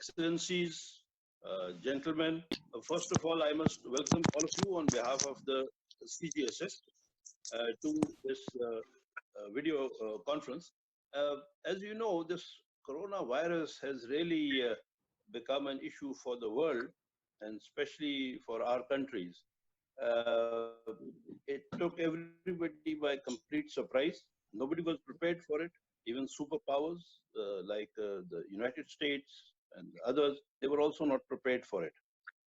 Excellencies, gentlemen, first of all, I must welcome all of you on behalf of the CGSS to this video conference. As you know, this coronavirus has really become an issue for the world, and especially for our countries. It took everybody by complete surprise. Nobody was prepared for it. Even superpowers like the United States and others, they were also not prepared for it.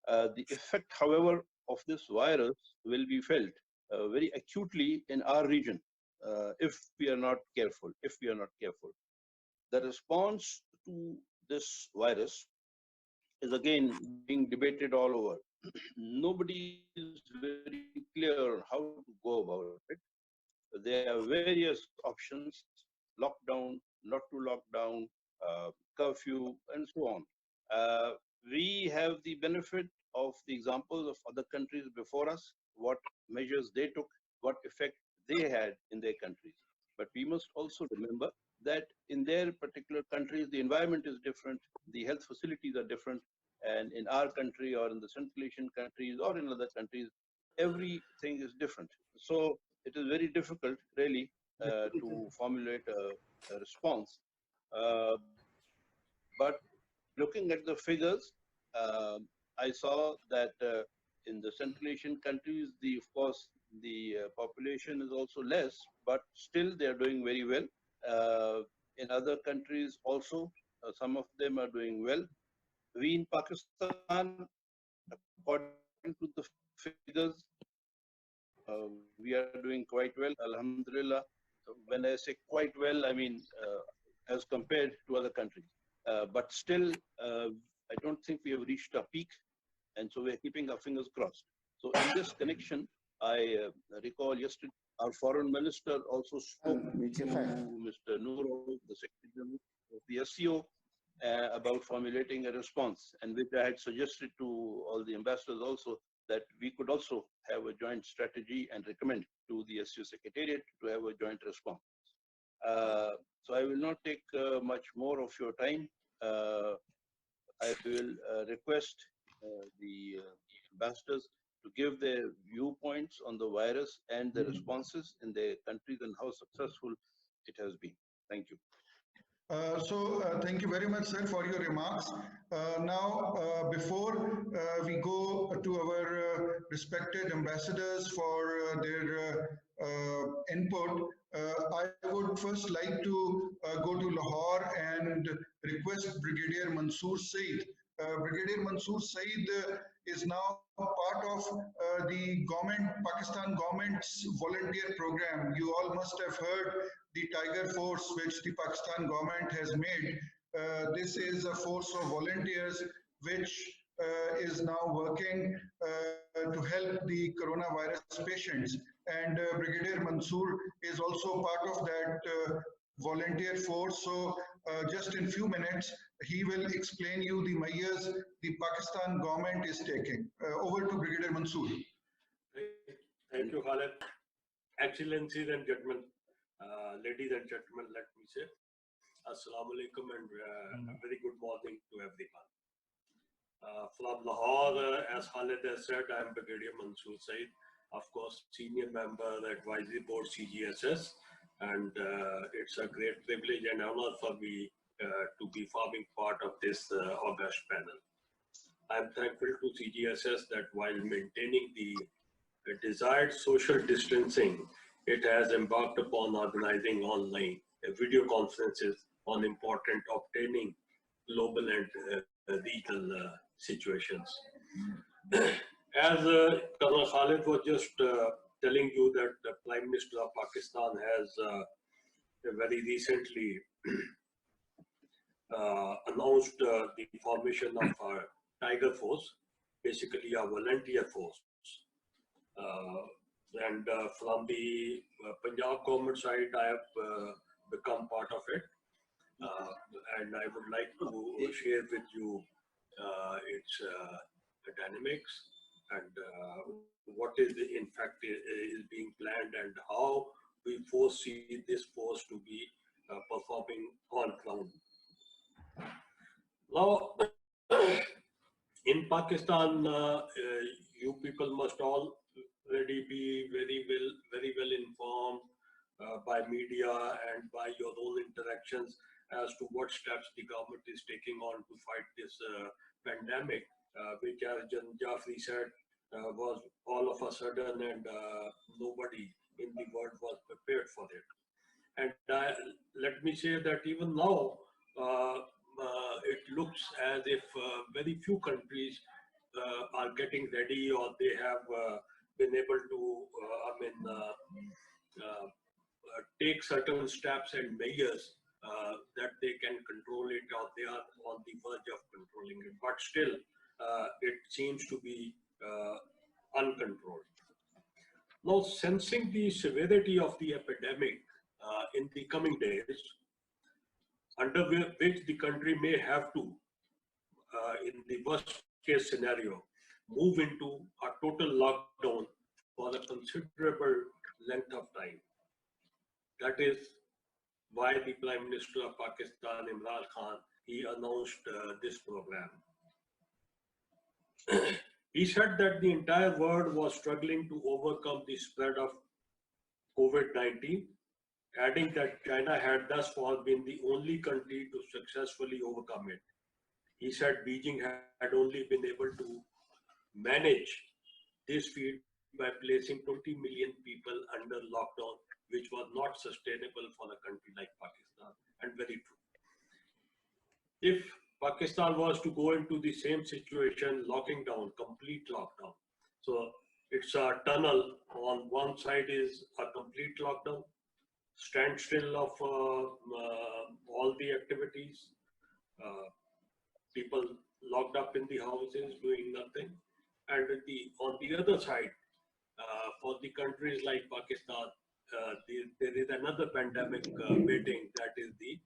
The effect, however, of this virus will be felt very acutely in our region if we are not careful. The response to this virus is again being debated all over. Nobody is very clear how to go about it. There are various options: lockdown, not to lockdown, curfew, and so on. We have the benefit of the examples of other countries before us, what measures they took, what effect they had in their countries. But we must also remember that in their particular countries, the environment is different, the health facilities are different, and in our country or in the Central Asian countries or in other countries, everything is different. So it is very difficult, really, to formulate a response. But looking at the figures, I saw that in the Central Asian countries, of course, the population is also less, but still they are doing very well. In other countries also, some of them are doing well. We in Pakistan, according to the figures, we are doing quite well, alhamdulillah. When I say quite well, I mean as compared to other countries. But still, I don't think we have reached a peak, and so we're keeping our fingers crossed. So in this connection, I recall yesterday our foreign minister also spoke to Mr. Noor, the Secretary General of the SCO, about formulating a response, and which I had suggested to all the ambassadors also that we could also have a joint strategy and recommend to the SCO Secretariat to have a joint response. So I will not take much more of your time. I will request the ambassadors to give their viewpoints on the virus and the responses in their countries and how successful it has been. Thank you. Thank you very much, sir, for your remarks. Before we go to our respected ambassadors for their input, I would first like to go to Lahore and request Brigadier Mansoor Saeed. Brigadier Mansoor Saeed is now part of the Pakistan government's volunteer program. You all must have heard the Tiger Force, which the Pakistan government has made. This is a force of volunteers which is now working to help the coronavirus patients. And Brigadier Mansoor is also part of that volunteer force. So just in few minutes, he will explain you the measures the Pakistan government is taking. Over to Brigadier Mansoor. Thank you, Khaled. Excellencies and gentlemen, ladies and gentlemen, let me say Assalamu alaikum and a very good morning to everyone. From Lahore, as Khaled has said, I am Brigadier Mansoor Saeed, of course, Senior Member Advisory Board CGSS, and it's a great privilege and honor for me to be forming part of this august panel. I am thankful to CGSS that while maintaining the desired social distancing, it has embarked upon organizing online video conferences on important obtaining global and regional situations. As Colonel Khalid was just telling you that the Prime Minister of Pakistan has very recently announced the formation of a Tiger Force, basically a volunteer force. And from the Punjab government side, I have become part of it. And I would like to share with you its dynamics and what is in fact is being planned and how we foresee this force to be performing on ground. Now, In Pakistan, you people must already be very well informed by media and by your own interactions as to what steps the government is taking on to fight this pandemic, which, as Jaffrey said, was all of a sudden, and nobody in the world was prepared for it. And let me say that even now, it looks as if very few countries are getting ready, or they have been able to, take certain steps and measures that they can control it, or they are on the verge of controlling it. But still, it seems to be uncontrolled. Now, sensing the severity of the epidemic in the coming days, under which the country may have to, in the worst case scenario, move into a total lockdown for a considerable length of time. That is why the Prime Minister of Pakistan, Imran Khan, he announced this program. He said that the entire world was struggling to overcome the spread of COVID-19, adding that China had thus far been the only country to successfully overcome it. He said Beijing had only been able to manage this feat by placing 20 million people under lockdown, which was not sustainable for a country like Pakistan, and very true. If Pakistan was to go into the same situation, locking down, complete lockdown, so it's a tunnel. On one side is a complete lockdown, standstill of all the activities, people locked up in the houses doing nothing. And on the other side, for the countries like Pakistan, there is another pandemic waiting, that is the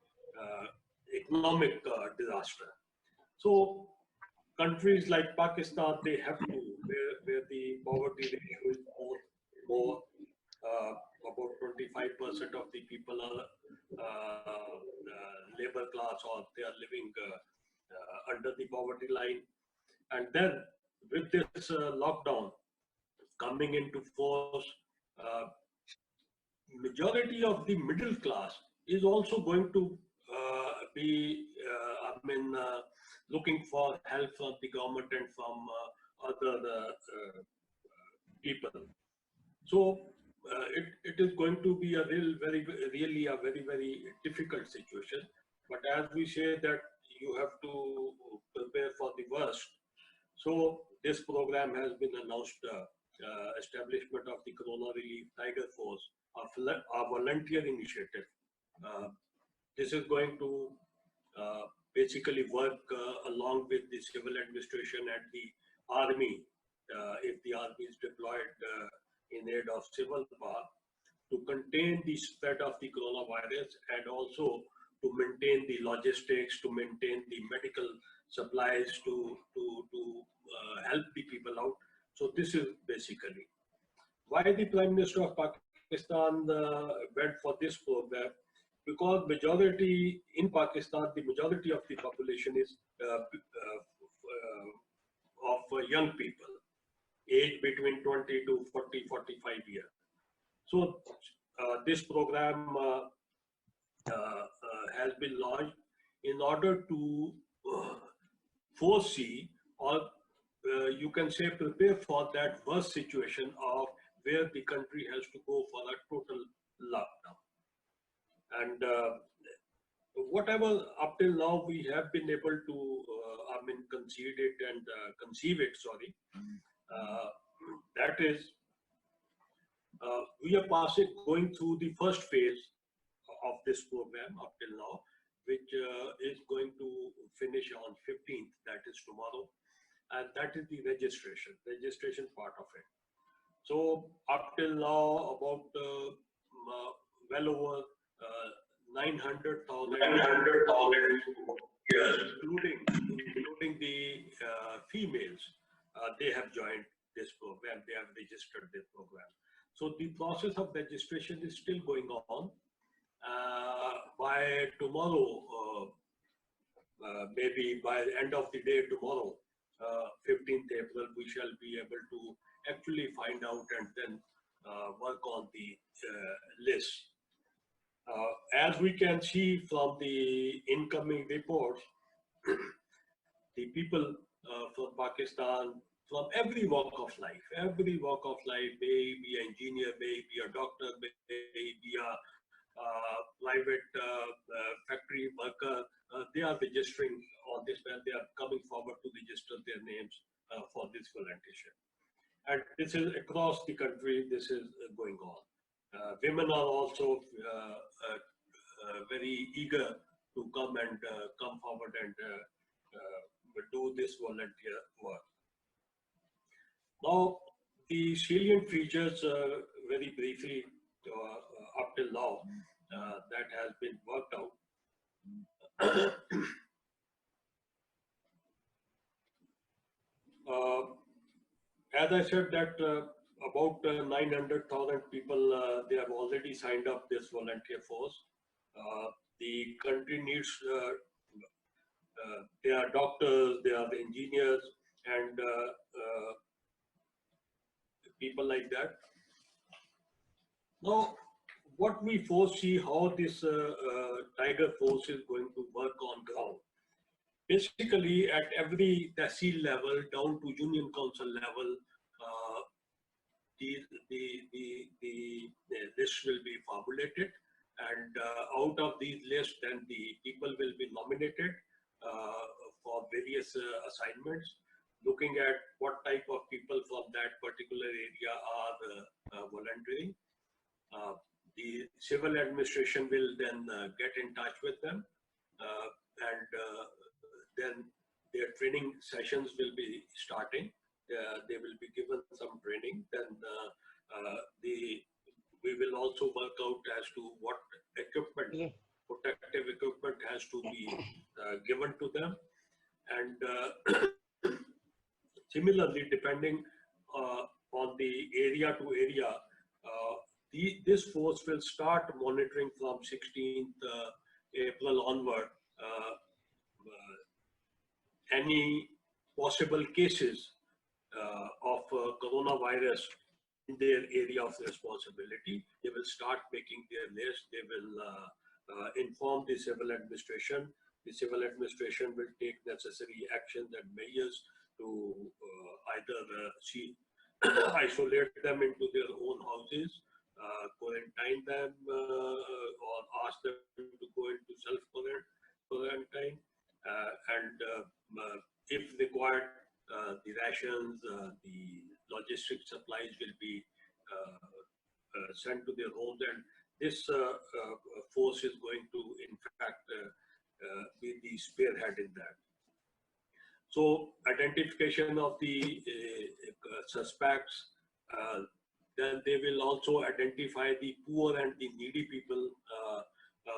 economic disaster. So countries like Pakistan, they have to, where the poverty ratio is more about 25% of the people are labor class, or they are living under the poverty line. And then with this lockdown coming into force, majority of the middle class is also going to be, looking for help from the government and from other people. So it is going to be a really a very difficult situation. But as we say that you have to prepare for the worst, so this program has been announced, establishment of the Corona Relief Tiger Force, a volunteer initiative. This is going to basically work along with the civil administration and the army, if the army is deployed in aid of civil power, to contain the spread of the coronavirus, and also to maintain the logistics, to maintain the medical supplies, to help the people out. So this is basically why the Prime Minister of Pakistan went for this program, because majority in Pakistan, the majority of the population is of young people, aged between 20 to 40, 45 years. So this program has been launched in order to foresee, or you can say prepare for that worst situation of where the country has to go for a total lockdown. And whatever up till now we have been able to conceive it, that is, we are going through the first phase of this program up till now, which is going to finish on 15th, that is tomorrow, and that is the registration part of it. So up till now, about well over 900,000, including the females, they have joined this program. They have registered this program. So the process of registration is still going on. By tomorrow, maybe by the end of the day tomorrow, 15th April, we shall be able to actually find out and then work on the list. As we can see from the incoming reports, the people from Pakistan, from every walk of life, may be an engineer, may be a doctor, may be a private factory worker, they are registering on this, and they are coming forward to register their names for this volunteership. And this is across the country, this is going on. Women are also very eager to come and come forward and do this volunteer work. Now, the salient features, very briefly, up till now, that has been worked out. As I said that about 900,000 people, they have already signed up this volunteer force. The country needs, they are doctors, they are the engineers, and people like that. Now, what we foresee how this Tiger Force is going to work on ground. Basically, at every tehsil level down to Union Council level, the list will be formulated, and out of these lists, then the people will be nominated for various assignments, looking at what type of people from that particular area are volunteering. The civil administration will then get in touch with them, and then their training sessions will be starting. They will be given some training. Then we will also work out as to what equipment, protective equipment, has to be given to them. And similarly, depending on the area to area, this force will start monitoring from 16th April onward any possible cases of coronavirus in their area of responsibility. They will start making their list. They will inform the civil administration. The civil administration will take necessary actions and measures to either isolate them into their own houses, quarantine them, or ask them to go into self-quarantine, and if required, the rations, the logistic supplies will be sent to their homes, and this force is going to, in fact, be the spearhead in that. So, identification of the suspects, then they will also identify the poor and the needy people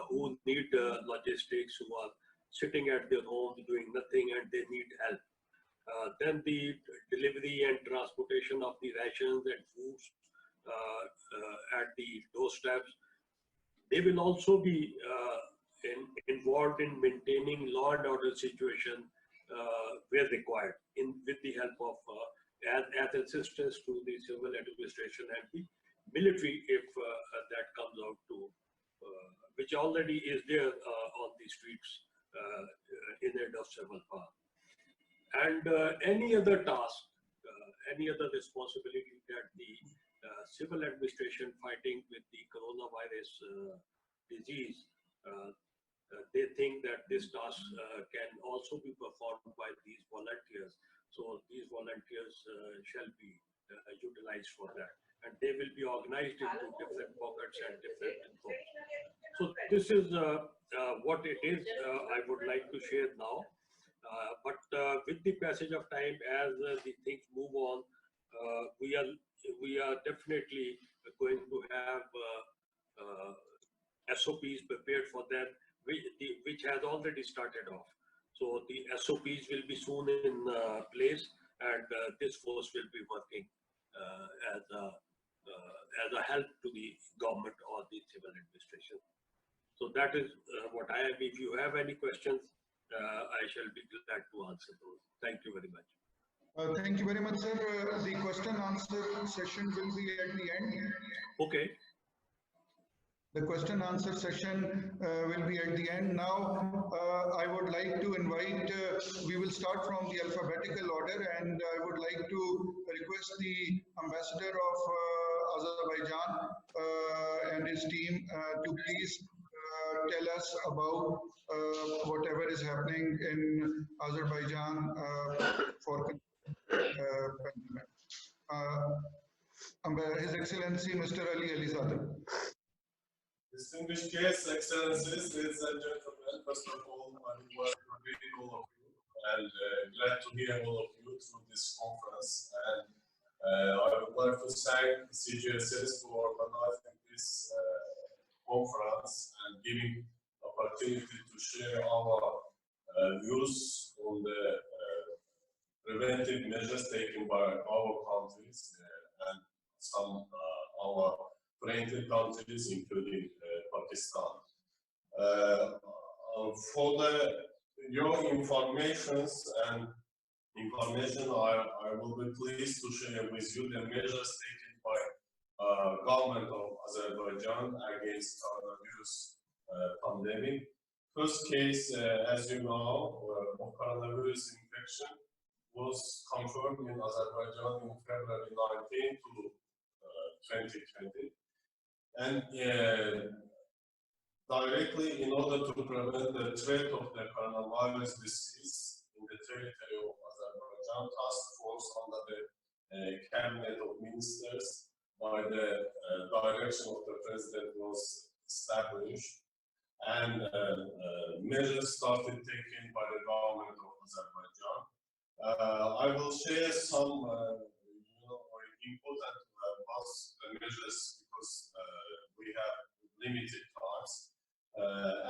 who need logistics, who are sitting at their homes doing nothing and they need help. Then the delivery and transportation of the rations and foods at the doorsteps. They will also be involved in maintaining law and order situation where required, with the help of as assistance to the civil administration and the military, if that comes out to, which already is there on the streets in aid of civil power. And any other task, any other responsibility that the civil administration fighting with the coronavirus disease, they think that this task can also be performed by these volunteers. So these volunteers shall be utilized for that. And they will be organized into different pockets and different groups. So this is what it is I would like to share now. But with the passage of time, as the things move on, we are definitely going to have SOPs prepared for them, which has already started off. So the SOPs will be soon in place, and this force will be working as a help to the government or the civil administration. So that is what I have. If you have any questions, I shall be glad to answer those. Thank you very much. Thank you very much, sir. The question answer session will be at the end. Okay. The question answer session will be at the end. Now, I would like to invite, we will start from the alphabetical order, and I would like to request the ambassador of Azerbaijan and his team to please tell us about whatever is happening in Azerbaijan for pandemic. His Excellency Mr. Alizada. Distinguished guests, Excellencies, ladies and gentlemen, first of all, I would like to greet all of you and glad to hear all of you through this conference. And I would like to thank CGSS for organizing this conference and giving opportunity to share our views on the preventive measures taken by our countries and some our friendly countries, including Pakistan. For your information, I will be pleased to share with you the measures taken by government of Azerbaijan against coronavirus pandemic. First case, as you know, of coronavirus infection was confirmed in Azerbaijan in February 19 to 2020. And directly, in order to prevent the threat of the coronavirus disease in the territory of Azerbaijan, task force under the cabinet of ministers by the direction of the president was established, and measures started taken by the government of Azerbaijan. I will share some important measures because we have limited times.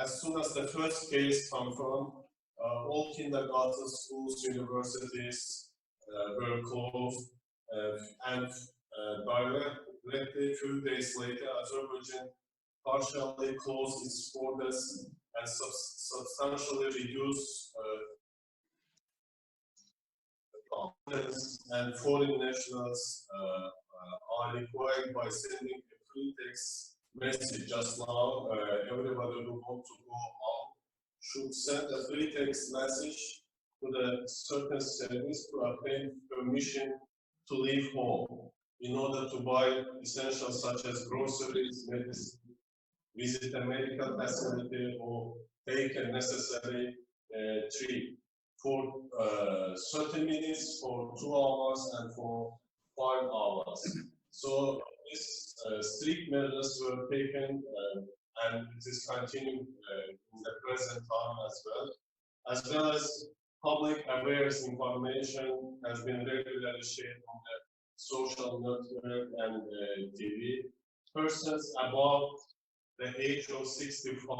As soon as the first case confirmed, all kindergarten schools, universities were closed, and directly a few days later, Azerbaijan partially closed its borders and substantially reduced and foreign nationals are required by sending a free text message just now. Everybody who wants to go out should send a free text message to the certain service to obtain permission to leave home in order to buy essentials such as groceries, medicine, visit a medical facility, or take a necessary trip for 30 minutes, for 2 hours, and for 5 hours. So these strict measures were taken, and it is continuing in the present time as well as public awareness information has been regularly shared on the social network and TV. Persons above the age of 65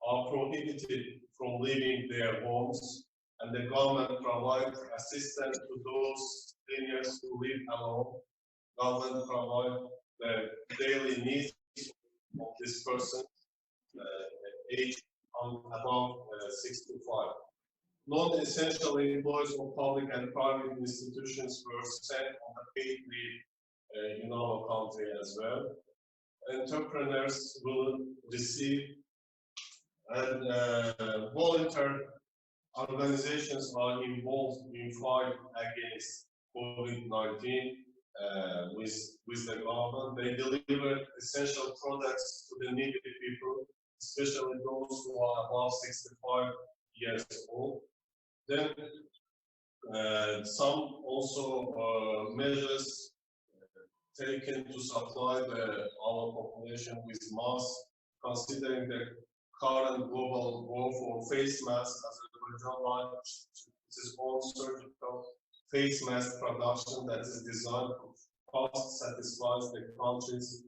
are prohibited from leaving their homes, and the government provides assistance to those seniors who live alone. Government provides the daily needs of this person aged above 65. Non-essential employees of public and private institutions were sent on a paid leave in our country as well. Entrepreneurs will receive, and volunteer organizations are involved in fight against COVID-19 with the government. They deliver essential products to the needy people, especially those who are above 65 years old. Then some also measures taken to supply our population with masks, considering the current global war for face masks. Azerbaijan launched its own surgical face mask production that is designed to cost satisfies the country's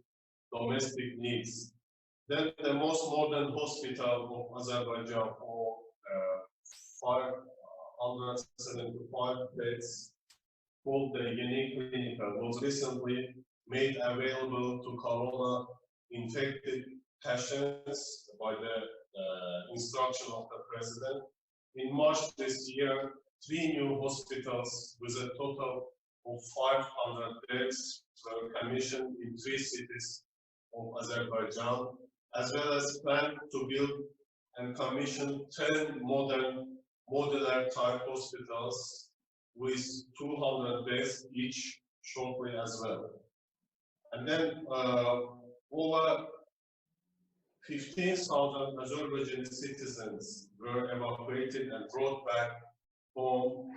domestic needs. Then the most modern hospital of Azerbaijan, for 575 beds, called the Unique Clinic, was recently made available to corona-infected patients by the instruction of the president. in March this year, 3 new hospitals with a total of 500 beds were commissioned in 3 cities of Azerbaijan, as well as plan to build and commission 10 modern modular type hospitals with 200 beds each shortly as well. And then over 15,000 Azerbaijani citizens were evacuated and brought back home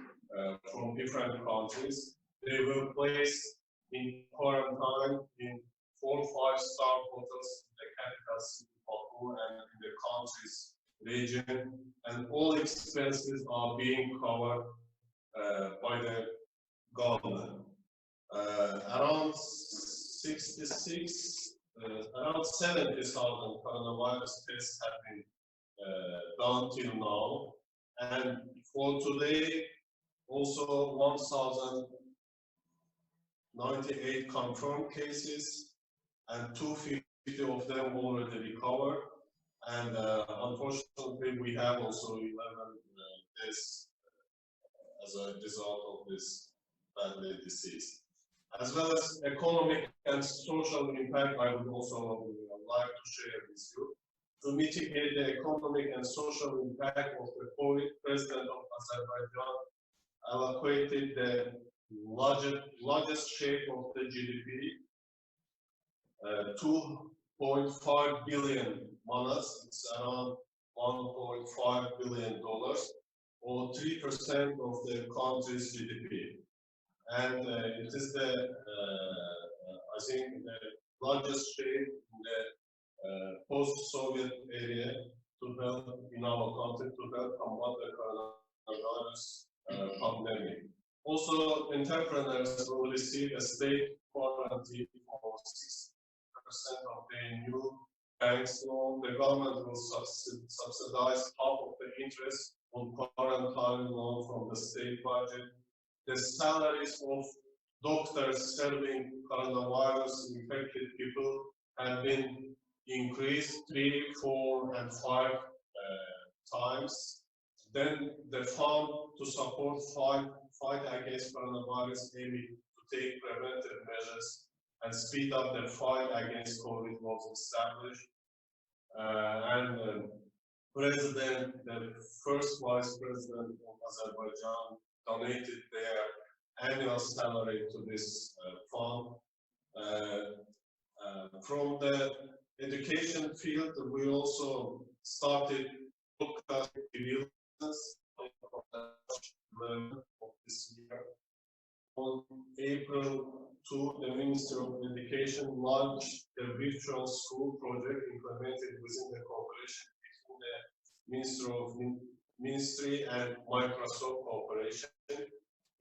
from different countries. They were placed in quarantine in 4 or 5-star hotels in the capital city, Baku, and in the country's region, and all expenses are being covered by the government. Around 70,000 coronavirus tests have been done till now, and for today, also 1,098 confirmed cases, and 250 of them already recovered. And unfortunately, we have also 11 deaths as a result of this badly disease. As well as economic and social impact, I would also like to share with you. To mitigate the economic and social impact of the COVID, President of Azerbaijan allocated the largest share of the GDP, 2.5 billion manas, it's around $1.5 billion, or 3% of the country's GDP. And it is the, I think, the largest share in the post-Soviet area to help in our country to help combat the coronavirus pandemic. Also, entrepreneurs will receive a state guarantee for 60% of their new banks loan. The government will subsidize half of the interest on quarantine loan from the state budget. The salaries of doctors serving coronavirus-infected people have been increased 3, 4, and 5 times. Then the fund to support fight against coronavirus aiming to take preventive measures and speed up the fight against COVID was established. The first vice president of Azerbaijan donated their annual salary to this fund. From the education field, we also started broadcasting videos of this year. On April 2, the Ministry of Education launched the virtual school project implemented within the cooperation between the Ministry and Microsoft Corporation,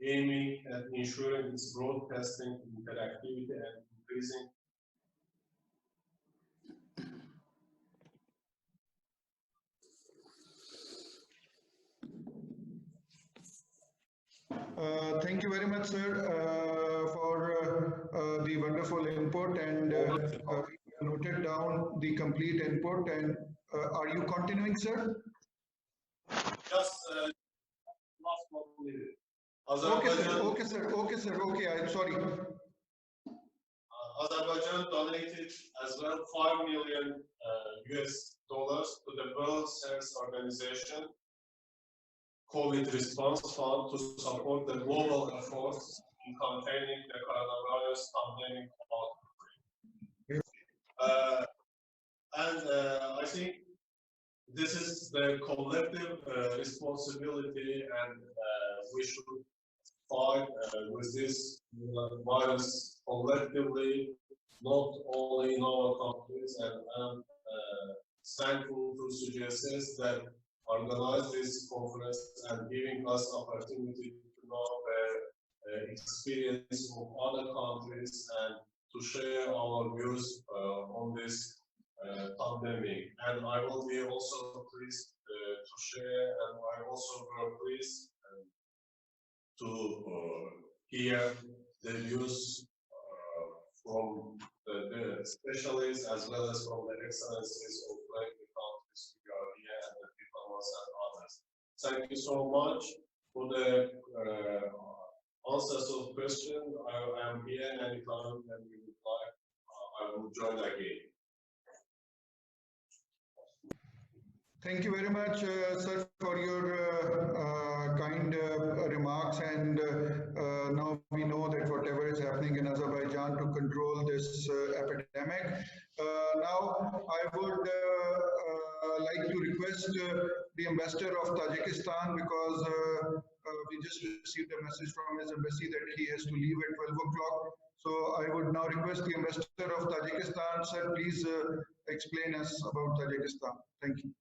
aiming at ensuring its broadcasting interactivity and increasing Thank you very much, sir, for the wonderful input, and noted down the complete input. And are you continuing, sir? just last 1 minute. Okay, sir. I'm sorry. Azerbaijan donated as well $5 million US to the World Health Organization COVID Response Fund to support the global efforts in containing the coronavirus pandemic outbreak. I think this is the collective responsibility, and we should fight with this virus collectively, not only in our countries. And I'm thankful to CGSS that organized this conference and giving us opportunity to know the experience of other countries and to share our views on this pandemic. And I will be also pleased to share, and I also very pleased to hear the views from the specialists as well as from the excellencies of the countries we are here and the diplomats and others. Thank you so much for the answers of question. I am here anytime and you would like. I will join again. Thank you very much, sir, for your kind remarks. And now we know that whatever is happening in Azerbaijan to control this epidemic. Now, I would like to request the ambassador of Tajikistan, because we just received a message from his embassy that he has to leave at 12 o'clock. So I would now request the ambassador of Tajikistan, sir, please explain us about Tajikistan. Thank you.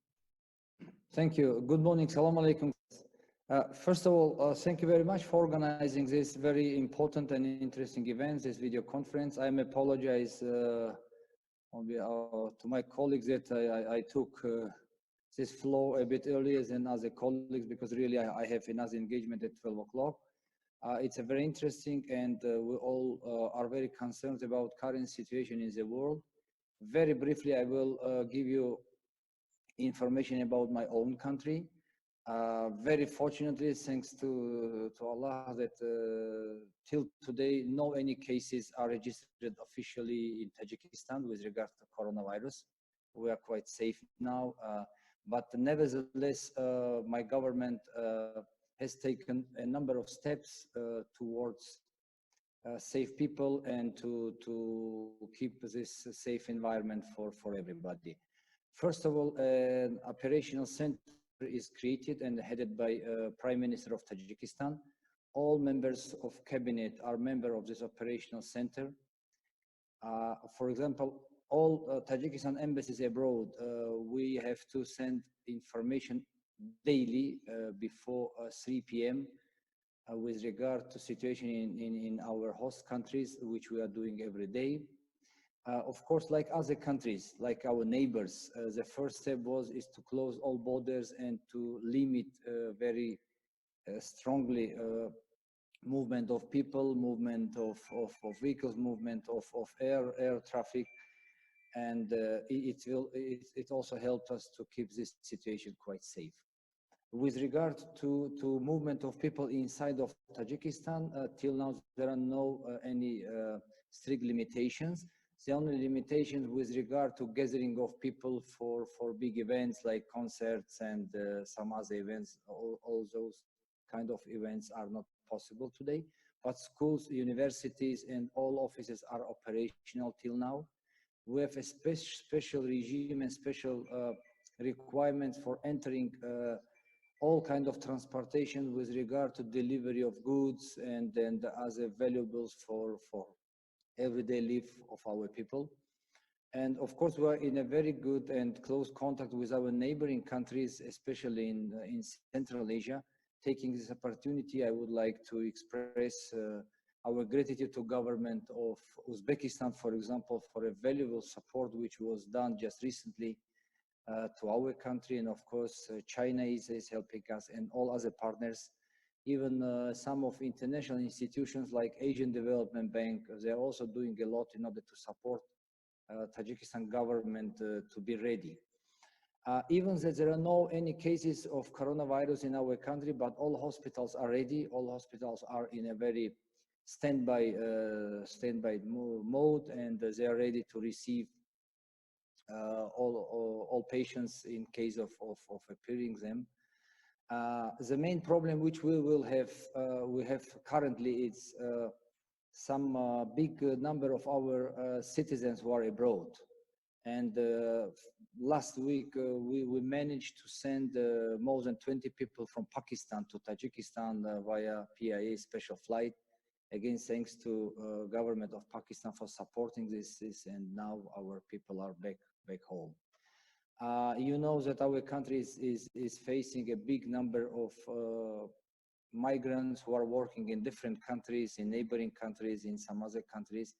Thank you. Good morning. Salam alaikum. First of all, thank you very much for organizing this very important and interesting event, this video conference. I apologize to my colleagues that I took this floor a bit earlier than other colleagues, because really I have another engagement at 12 o'clock. It's a very interesting, and we all are very concerned about current situation in the world. Very briefly, I will give you information about my own country. Very fortunately, thanks to Allah, that till today, no any cases are registered officially in Tajikistan with regard to coronavirus. We are quite safe now, but nevertheless, my government has taken a number of steps towards safe people and to keep this safe environment for everybody. First of all, an operational center is created and headed by Prime Minister of Tajikistan. All members of cabinet are members of this operational center. For example, all Tajikistan embassies abroad, we have to send information daily before 3 p.m. With regard to situation in our host countries, which we are doing every day. Of course, like other countries, like our neighbors, the first step is to close all borders and to limit very strongly movement of people, movement of vehicles, movement of air traffic, and it also helped us to keep this situation quite safe. With regard to movement of people inside of Tajikistan, till now there are no any strict limitations. The only limitations with regard to gathering of people for big events like concerts and some other events, all those kind of events are not possible today. But schools, universities, and all offices are operational till now. We have a special regime and special requirements for entering all kind of transportation with regard to delivery of goods and other valuables for everyday life of our people. And of course, we are in a very good and close contact with our neighboring countries, especially in Central Asia. Taking this opportunity, I would like to express our gratitude to government of Uzbekistan, for example, for a valuable support which was done just recently to our country. And of course, China is helping us, and all other partners. Even some of international institutions like Asian Development Bank, they're also doing a lot in order to support Tajikistan government to be ready. Even that there are no any cases of coronavirus in our country, but all hospitals are ready. All hospitals are in a very standby mode, and they are ready to receive all patients in case of appearing them. The main problem which we have currently is some big number of our citizens who are abroad. And last week we managed to send more than 20 people from Pakistan to Tajikistan via PIA special flight. Again, thanks to government of Pakistan for supporting this, and now our people are back home. You know that our country is facing a big number of migrants who are working in different countries, in neighboring countries, in some other countries.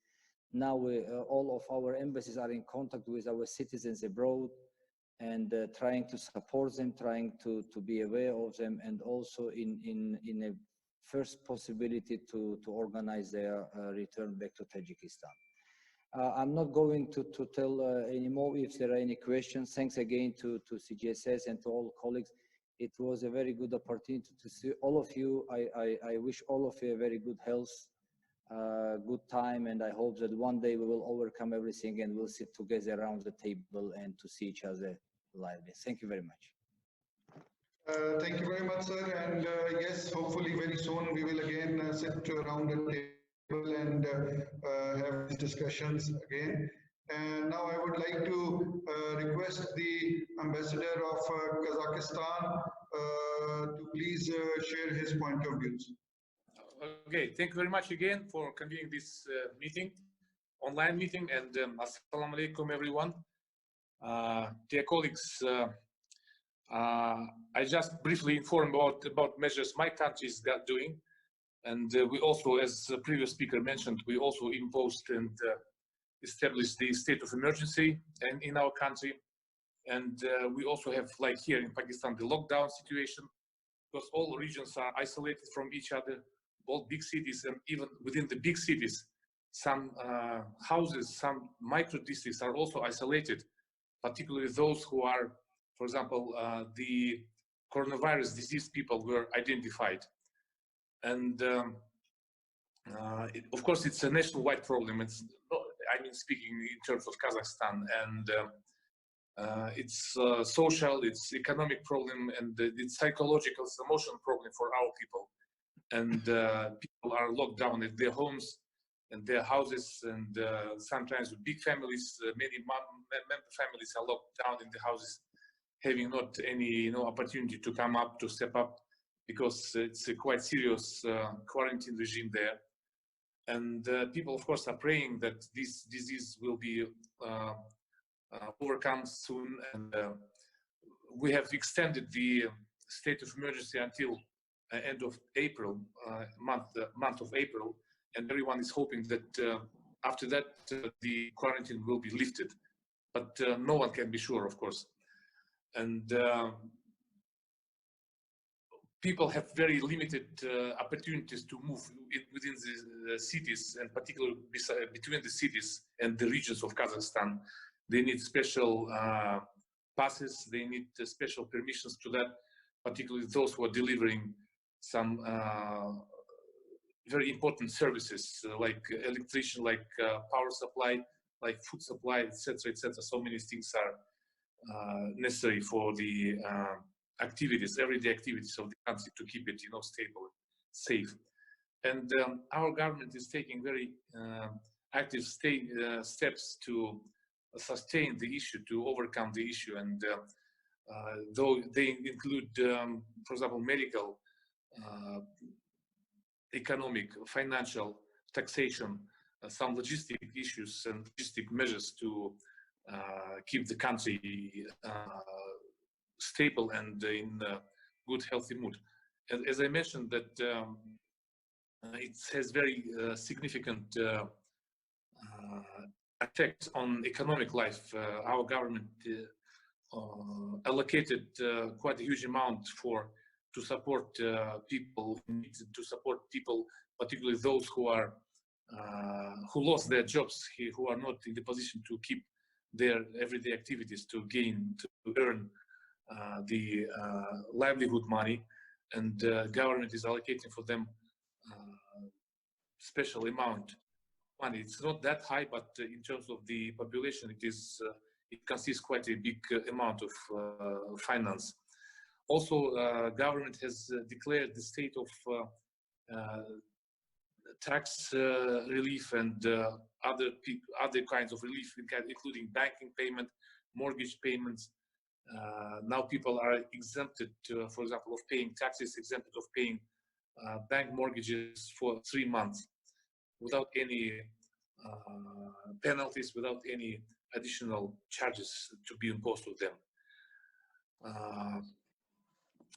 Now all of our embassies are in contact with our citizens abroad and trying to support them, trying to be aware of them, and also in a first possibility to organize their return back to Tajikistan. I'm not going to tell anymore if there are any questions. Thanks again to CGSS and to all colleagues. It was a very good opportunity to see all of you. I wish all of you a very good health, good time, and I hope that one day we will overcome everything and we'll sit together around the table and to see each other lively. Thank you very much. Thank you very much, sir. And yes, hopefully very soon we will again sit around the table and have these discussions again. And now I would like to request the ambassador of Kazakhstan to please share his point of views. Okay, thank you very much again for convening this meeting, online meeting, and assalamu alaikum everyone. Dear colleagues, I just briefly inform about measures my country is doing, and we also, as the previous speaker mentioned, we also imposed and established the state of emergency in our country, and we also have, like here in Pakistan, the lockdown situation, because all regions are isolated from each other, all big cities, and even within the big cities, some houses, some micro districts are also isolated, particularly those who are, for example, the coronavirus disease people were identified. And of course, it's a national-wide problem. It's, I mean, speaking in terms of Kazakhstan, and it's social, it's economic problem, and it's psychological, it's emotional problem for our people. And people are locked down at their homes and their houses, and sometimes with big families, many member families are locked down in the houses, having not any opportunity to come up, to step up, because it's a quite serious quarantine regime there. And people, of course, are praying that this disease will be overcome soon. And we have extended the state of emergency until end of April, month of April, and everyone is hoping that after that the quarantine will be lifted. But no one can be sure, of course. And people have very limited opportunities to move within the cities, and particularly between the cities and the regions of Kazakhstan. They need special passes, they need special permissions to that, particularly those who are delivering some very important services like electricity, like power supply, like food supply, etc., etc. So many things are necessary for the activities, everyday activities of the country, to keep it, stable, safe. And our government is taking very active steps to sustain the issue, to overcome the issue. And though they include, for example, medical, economic, financial, taxation, some logistic issues and logistic measures to keep the country stable and in good, healthy mood. And as I mentioned, that it has very significant effect on economic life. Our government allocated quite a huge amount to support people, to support people, particularly those who are who lost their jobs, who are not in the position to keep their everyday activities, to earn the livelihood money, and government is allocating for them special amount of money. It's not that high, but in terms of the population, it consists quite a big amount of finance. Also, government has declared the state of tax relief and other kinds of relief, including banking payment, mortgage payments. Now people are exempted, for example, of paying taxes, exempted of paying bank mortgages for 3 months without any penalties, without any additional charges to be imposed on them.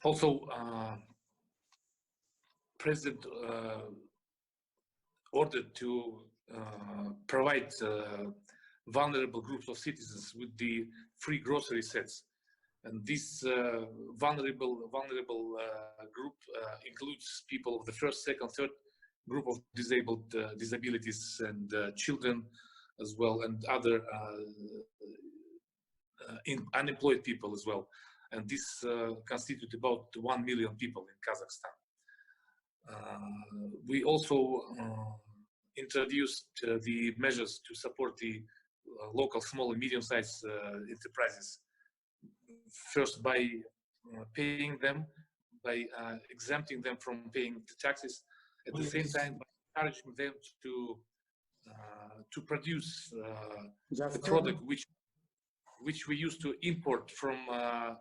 Also, President ordered to provide vulnerable groups of citizens with the free grocery sets. And this vulnerable group includes people of the first, second, third group of disabilities, and children as well, and other unemployed people as well. and this constitutes about 1 million people in Kazakhstan. We also introduced the measures to support the local small and medium-sized enterprises. First, by paying them, by exempting them from paying the taxes, at the same time by encouraging them to produce the product which we used to import from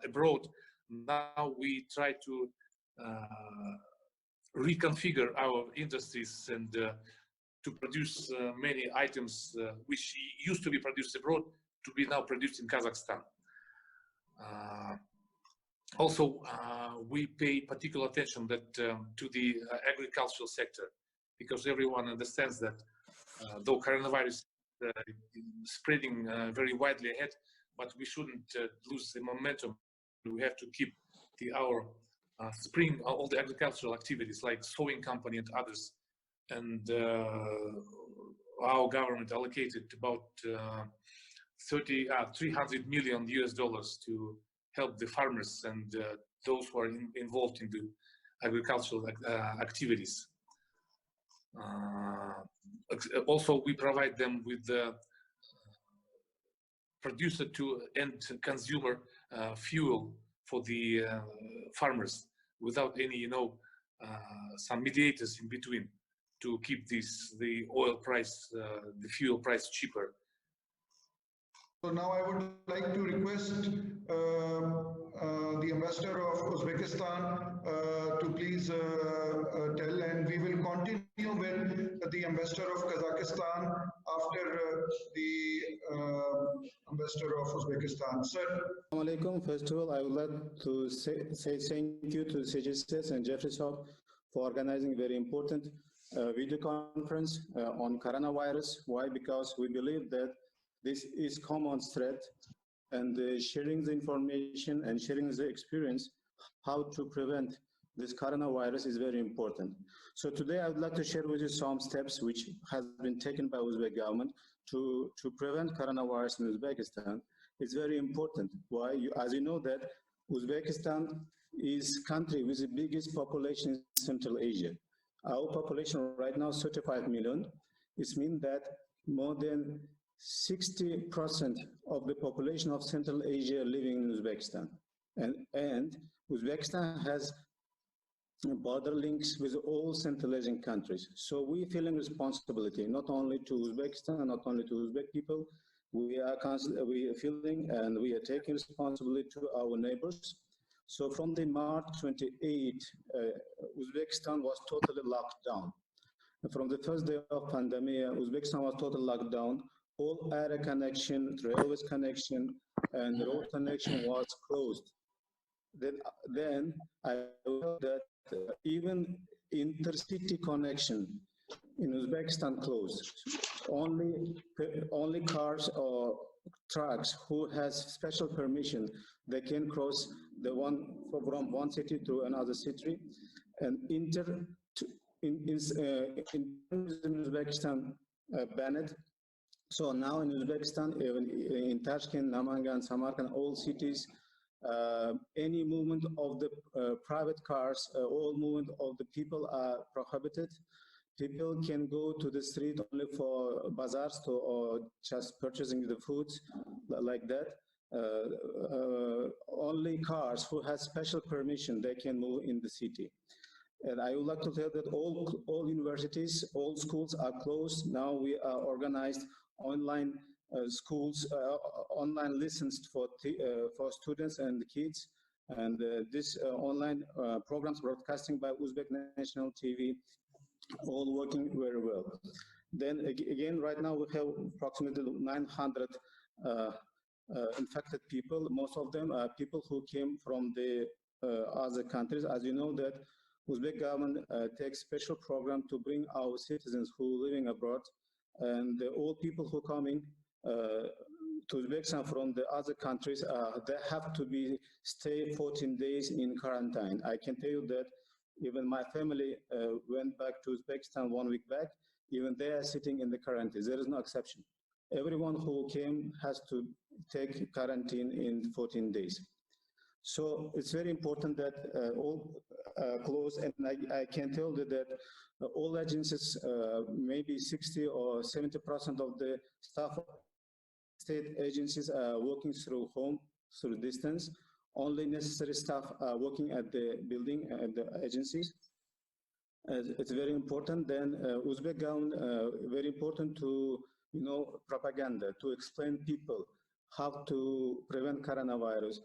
abroad. Now we try to reconfigure our industries and to produce many items which used to be produced abroad to be now produced in Kazakhstan. Also, we pay particular attention to the agricultural sector, because everyone understands that though coronavirus is spreading very widely ahead, but we shouldn't lose the momentum. We have to keep our spring, all the agricultural activities like sowing company and others. And our government allocated about $300 million to help the farmers and those who are involved in the agricultural activities. Also, we provide them with the producer to end consumer fuel for the farmers without any, some mediators in between to keep the oil price, the fuel price cheaper. So now I would like to request the ambassador of Uzbekistan to please tell, and we will continue with the ambassador of Kazakhstan after the ambassador of Uzbekistan. Sir. Assalamu alaikum. First of all, I would like to say thank you to CGSS and Jeffrey Shop for organizing a very important video conference on coronavirus. Why? Because we believe that this is common threat, and sharing the information and sharing the experience how to prevent this coronavirus is very important. So today I would like to share with you some steps which has been taken by Uzbek government to prevent coronavirus in Uzbekistan. It's very important. Why? As you know that Uzbekistan is country with the biggest population in Central Asia. Our population right now is 35 million. It means that more than 60% of the population of Central Asia living in Uzbekistan. And Uzbekistan has border links with all Central Asian countries. So we feel a responsibility, not only to Uzbekistan, not only to Uzbek people, we are feeling and we are taking responsibility to our neighbors. So from the March 28, Uzbekistan was totally locked down. From the first day of pandemic, Uzbekistan was totally locked down. All air connection, railways connection, and road connection was closed. Then I know that even intercity connection in Uzbekistan closed. Only cars or trucks who has special permission, they can cross from one city to another city, and in Uzbekistan banned. So now in Uzbekistan, even in Tashkent, Namangan, Samarkand, all cities, any movement of the private cars, all movement of the people are prohibited. People can go to the street only for bazaars or just purchasing the foods like that. Only cars who have special permission, they can move in the city. And I would like to tell that all universities, all schools are closed. Now we are organized online schools, online lessons for students and kids. And this online programs broadcasting by Uzbek National TV, all working very well. Then again, right now we have approximately 900 infected people. Most of them are people who came from the other countries. As you know that Uzbek government takes special program to bring our citizens who are living abroad, and all people who are coming to Uzbekistan from the other countries, they have to stay 14 days in quarantine. I can tell you that even my family went back to Uzbekistan 1 week back, even they are sitting in the quarantine. There is no exception. Everyone who came has to take quarantine in 14 days. So it's very important that all close, and I can tell you that all agencies, maybe 60 or 70% of the staff state agencies are working through home, through distance. Only necessary staff are working at the building and the agencies. It's very important. Then Uzbek government, very important to, propaganda, to explain people how to prevent coronavirus,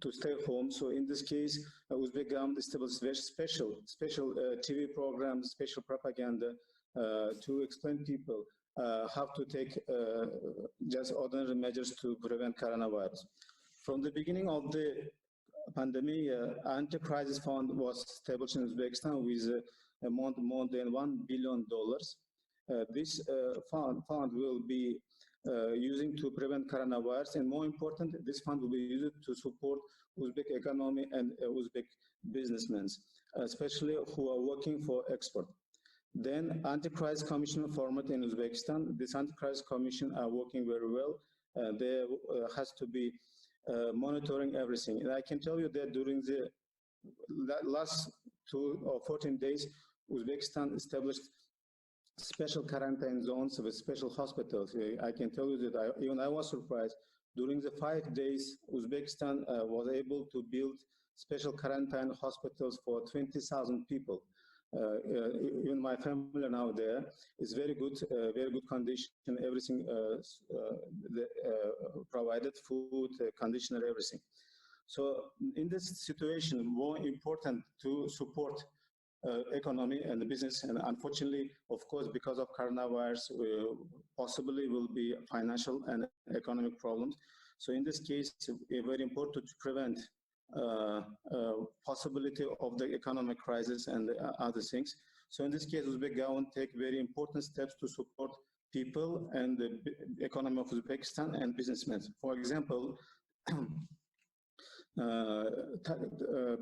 to stay home. So in this case, Uzbek government established very special TV programs, special propaganda to explain people how to take just ordinary measures to prevent coronavirus. From the beginning of the pandemic, anti-crisis fund was established in Uzbekistan with more than $1 billion. This fund will be using to prevent coronavirus, and more important, this fund will be used to support Uzbek economy and Uzbek businessmen, especially who are working for export. Then anti-crisis commission format in Uzbekistan. This anti-crisis commission are working very well. There has to be monitoring everything. And I can tell you that during the last 2 or 14 days, Uzbekistan established special quarantine zones with special hospitals. I can tell you that even I was surprised. During the 5 days, Uzbekistan was able to build special quarantine hospitals for 20,000 people. Even my family now there is very good condition. Everything provided, food, conditioner, everything. So in this situation, more important to support economy and the business, and unfortunately, of course, because of coronavirus, possibly will be financial and economic problems. So in this case, it's very important to prevent possibility of the economic crisis and other things. So in this case, Uzbek government take very important steps to support people and the economy of Uzbekistan and businessmen. For example,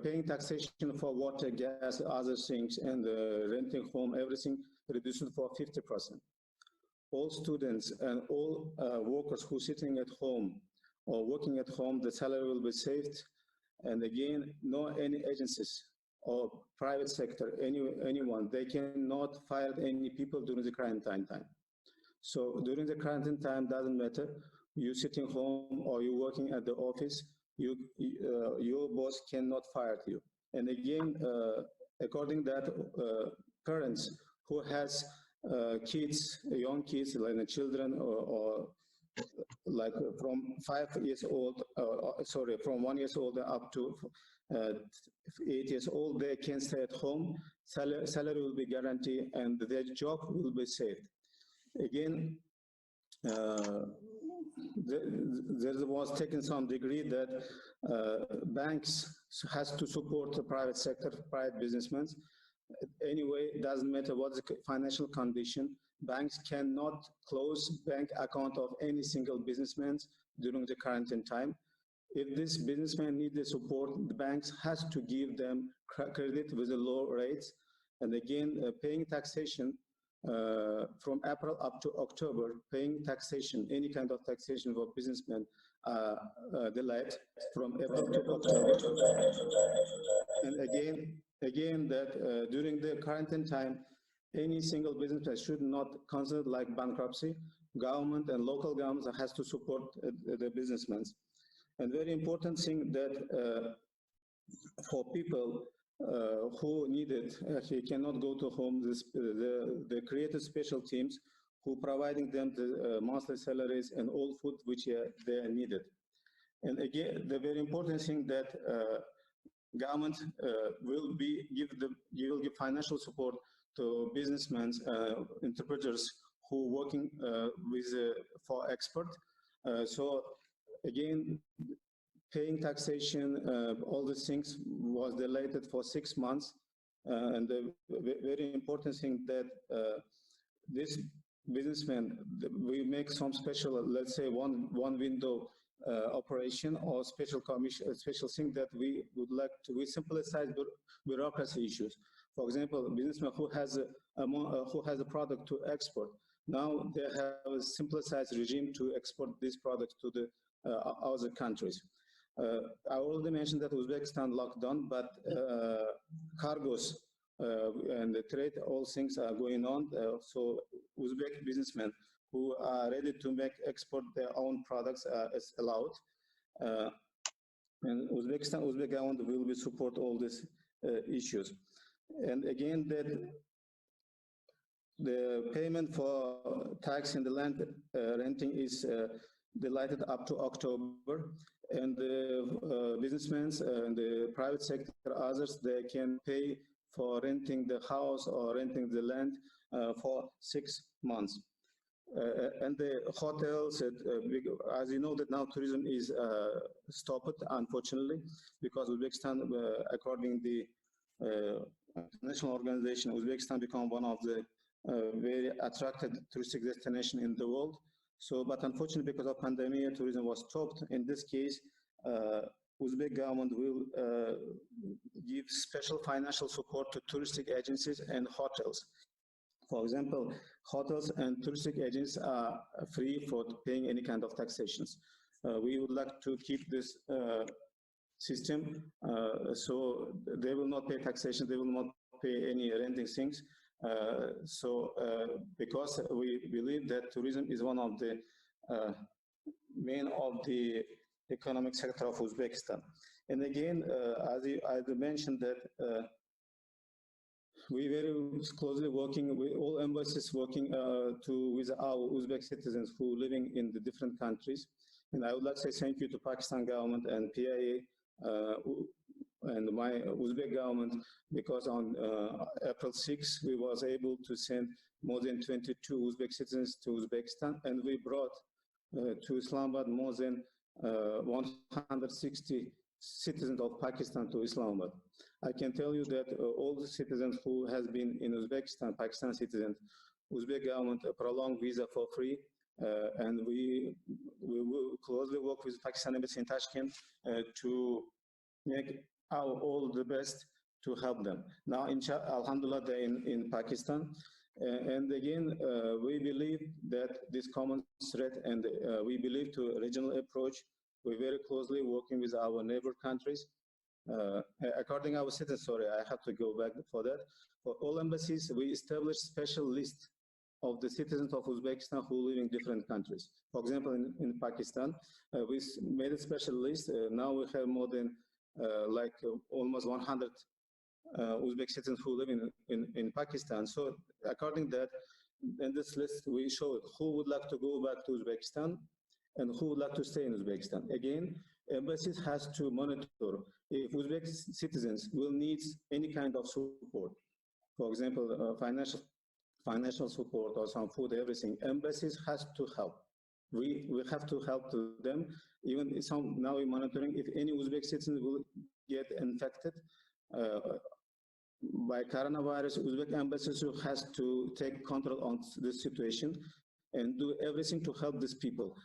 paying taxation for water, gas, other things, and renting home, everything reduced for 50%. All students and all workers who sitting at home or working at home, the salary will be saved. And again, no any agencies or private sector, anyone, they cannot fire any people during the quarantine time. So during the quarantine time, doesn't matter, you sitting home or you working at the office, your boss cannot fire you. And again, according that, parents who has kids, young kids, like children, or like from 5 years old, from 1 year old up to 8 years old, they can stay at home. Salary will be guaranteed, and their job will be saved. Again, there was taken some degree that banks has to support the private sector, private businessmen. Anyway, it doesn't matter what the financial condition, banks cannot close bank account of any single businessman during the quarantine time. If this businessman needs the support, the banks has to give them credit with the low rates. And again, paying taxation from April up to October, paying taxation, any kind of taxation for businessmen, delayed from April to October. And again that during the quarantine time, any single business should not consider like bankruptcy. Government and local governments has to support the businessmen. And very important thing that for people who need it, actually cannot go to home, they created special teams who providing them the monthly salaries and all food which they are needed. And again, the very important thing that government will give financial support to businessmen, entrepreneurs who working for export. So again, paying taxation, all these things was delayed for 6 months. And the very important thing that this businessman, we make some special, let's say one window operation or special commission, special thing that we would like to, we simplify bureaucracy issues. For example, a businessman who has a product to export, now they have a simplified regime to export these products to the other countries. I already mentioned that Uzbekistan locked down, but cargos and the trade, all things are going on. So Uzbek businessmen who are ready to export their own products is allowed. And Uzbek government will be support all these issues. And again, that the payment for tax in the land renting is delayed up to October, and the businessmen and the private sector, others, they can pay for renting the house or renting the land for 6 months. And the hotels, as you know, that now tourism is stopped, unfortunately, because Uzbekistan, according to the international organization, Uzbekistan become one of the very attractive touristic destination in the world. So, but unfortunately, because of pandemic, tourism was stopped. In this case, Uzbek government will give special financial support to touristic agencies and hotels. For example, hotels and touristic agents are free for paying any kind of taxations. We would like to keep this system, so they will not pay taxation, they will not pay any renting things. Because we believe that tourism is one of the main of the economic sector of Uzbekistan. And again, as I mentioned that we very closely working with all embassies working with our Uzbek citizens who living in the different countries. And I would like to say thank you to Pakistan government and PIA and my Uzbek government, because on April 6, we was able to send more than 22 Uzbek citizens to Uzbekistan, and we brought to Islamabad more than 160 citizens of Pakistan to Islamabad. I can tell you that all the citizens who has been in Uzbekistan, Pakistan citizens, Uzbek government prolonged visa for free, and we will closely work with Pakistan embassy in Tashkent to make all the best to help them. Now, Alhamdulillah, they're in Pakistan. And again, we believe that this common threat, and we believe to regional approach, we're very closely working with our neighbor countries. According to our citizens, sorry, I have to go back for that. For all embassies, we established special list of the citizens of Uzbekistan who live in different countries. For example, in Pakistan, we made a special list. Now we have more than almost 100 Uzbek citizens who live in Pakistan. So according to that, in this list, we showed who would like to go back to Uzbekistan and who would like to stay in Uzbekistan. Again, embassies has to monitor if Uzbek citizens will need any kind of support. For example, financial support or some food, everything. Embassies has to help. We have to help to them. Even now we're monitoring if any Uzbek citizen will get infected by coronavirus. Uzbek embassies has to take control on this situation and do everything to help these people,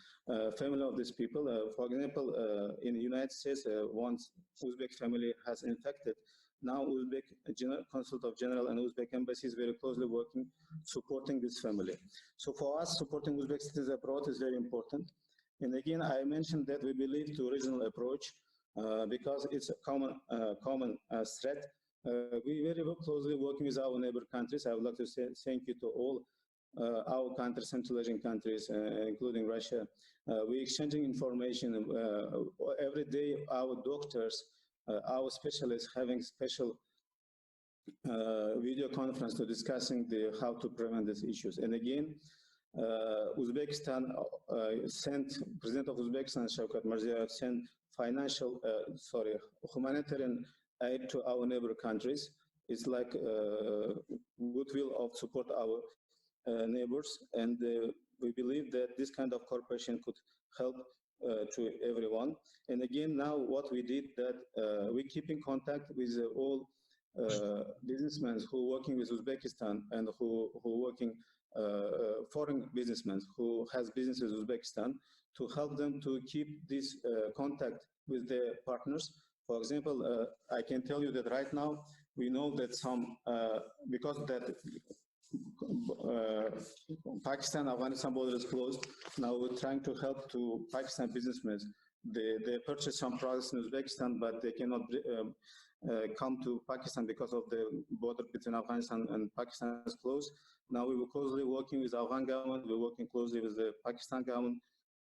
family of these people. For example, in the United States, once Uzbek family has infected, now Uzbek Consulate of General and Uzbek Embassy is very closely working, supporting this family. So for us, supporting Uzbek citizens abroad is very important. And again, I mentioned that we believe to regional approach because it's a common threat. We very closely working with our neighbor countries. I would like to say thank you to all our countries, Central Asian countries, including Russia. We're exchanging information. Every day, our doctors, our specialists having special video conference to discussing how to prevent these issues. And again, Uzbekistan President of Uzbekistan, Shavkat Mirziyoyev, sent humanitarian aid to our neighbor countries. It's like goodwill of support our neighbors, and we believe that this kind of cooperation could help to everyone. And again, now what we did that we keep in contact with all businessmen who working with Uzbekistan and who working foreign businessmen who has businesses in Uzbekistan, to help them to keep this contact with their partners. For example, I can tell you that right now we know that some because that Pakistan-Afghanistan border is closed. Now we're trying to help to Pakistan businessmen they purchase some products in Uzbekistan, but they cannot come to Pakistan because of the border between Afghanistan and Pakistan is closed. Now we were closely working with the Afghan government, we're working closely with the Pakistan government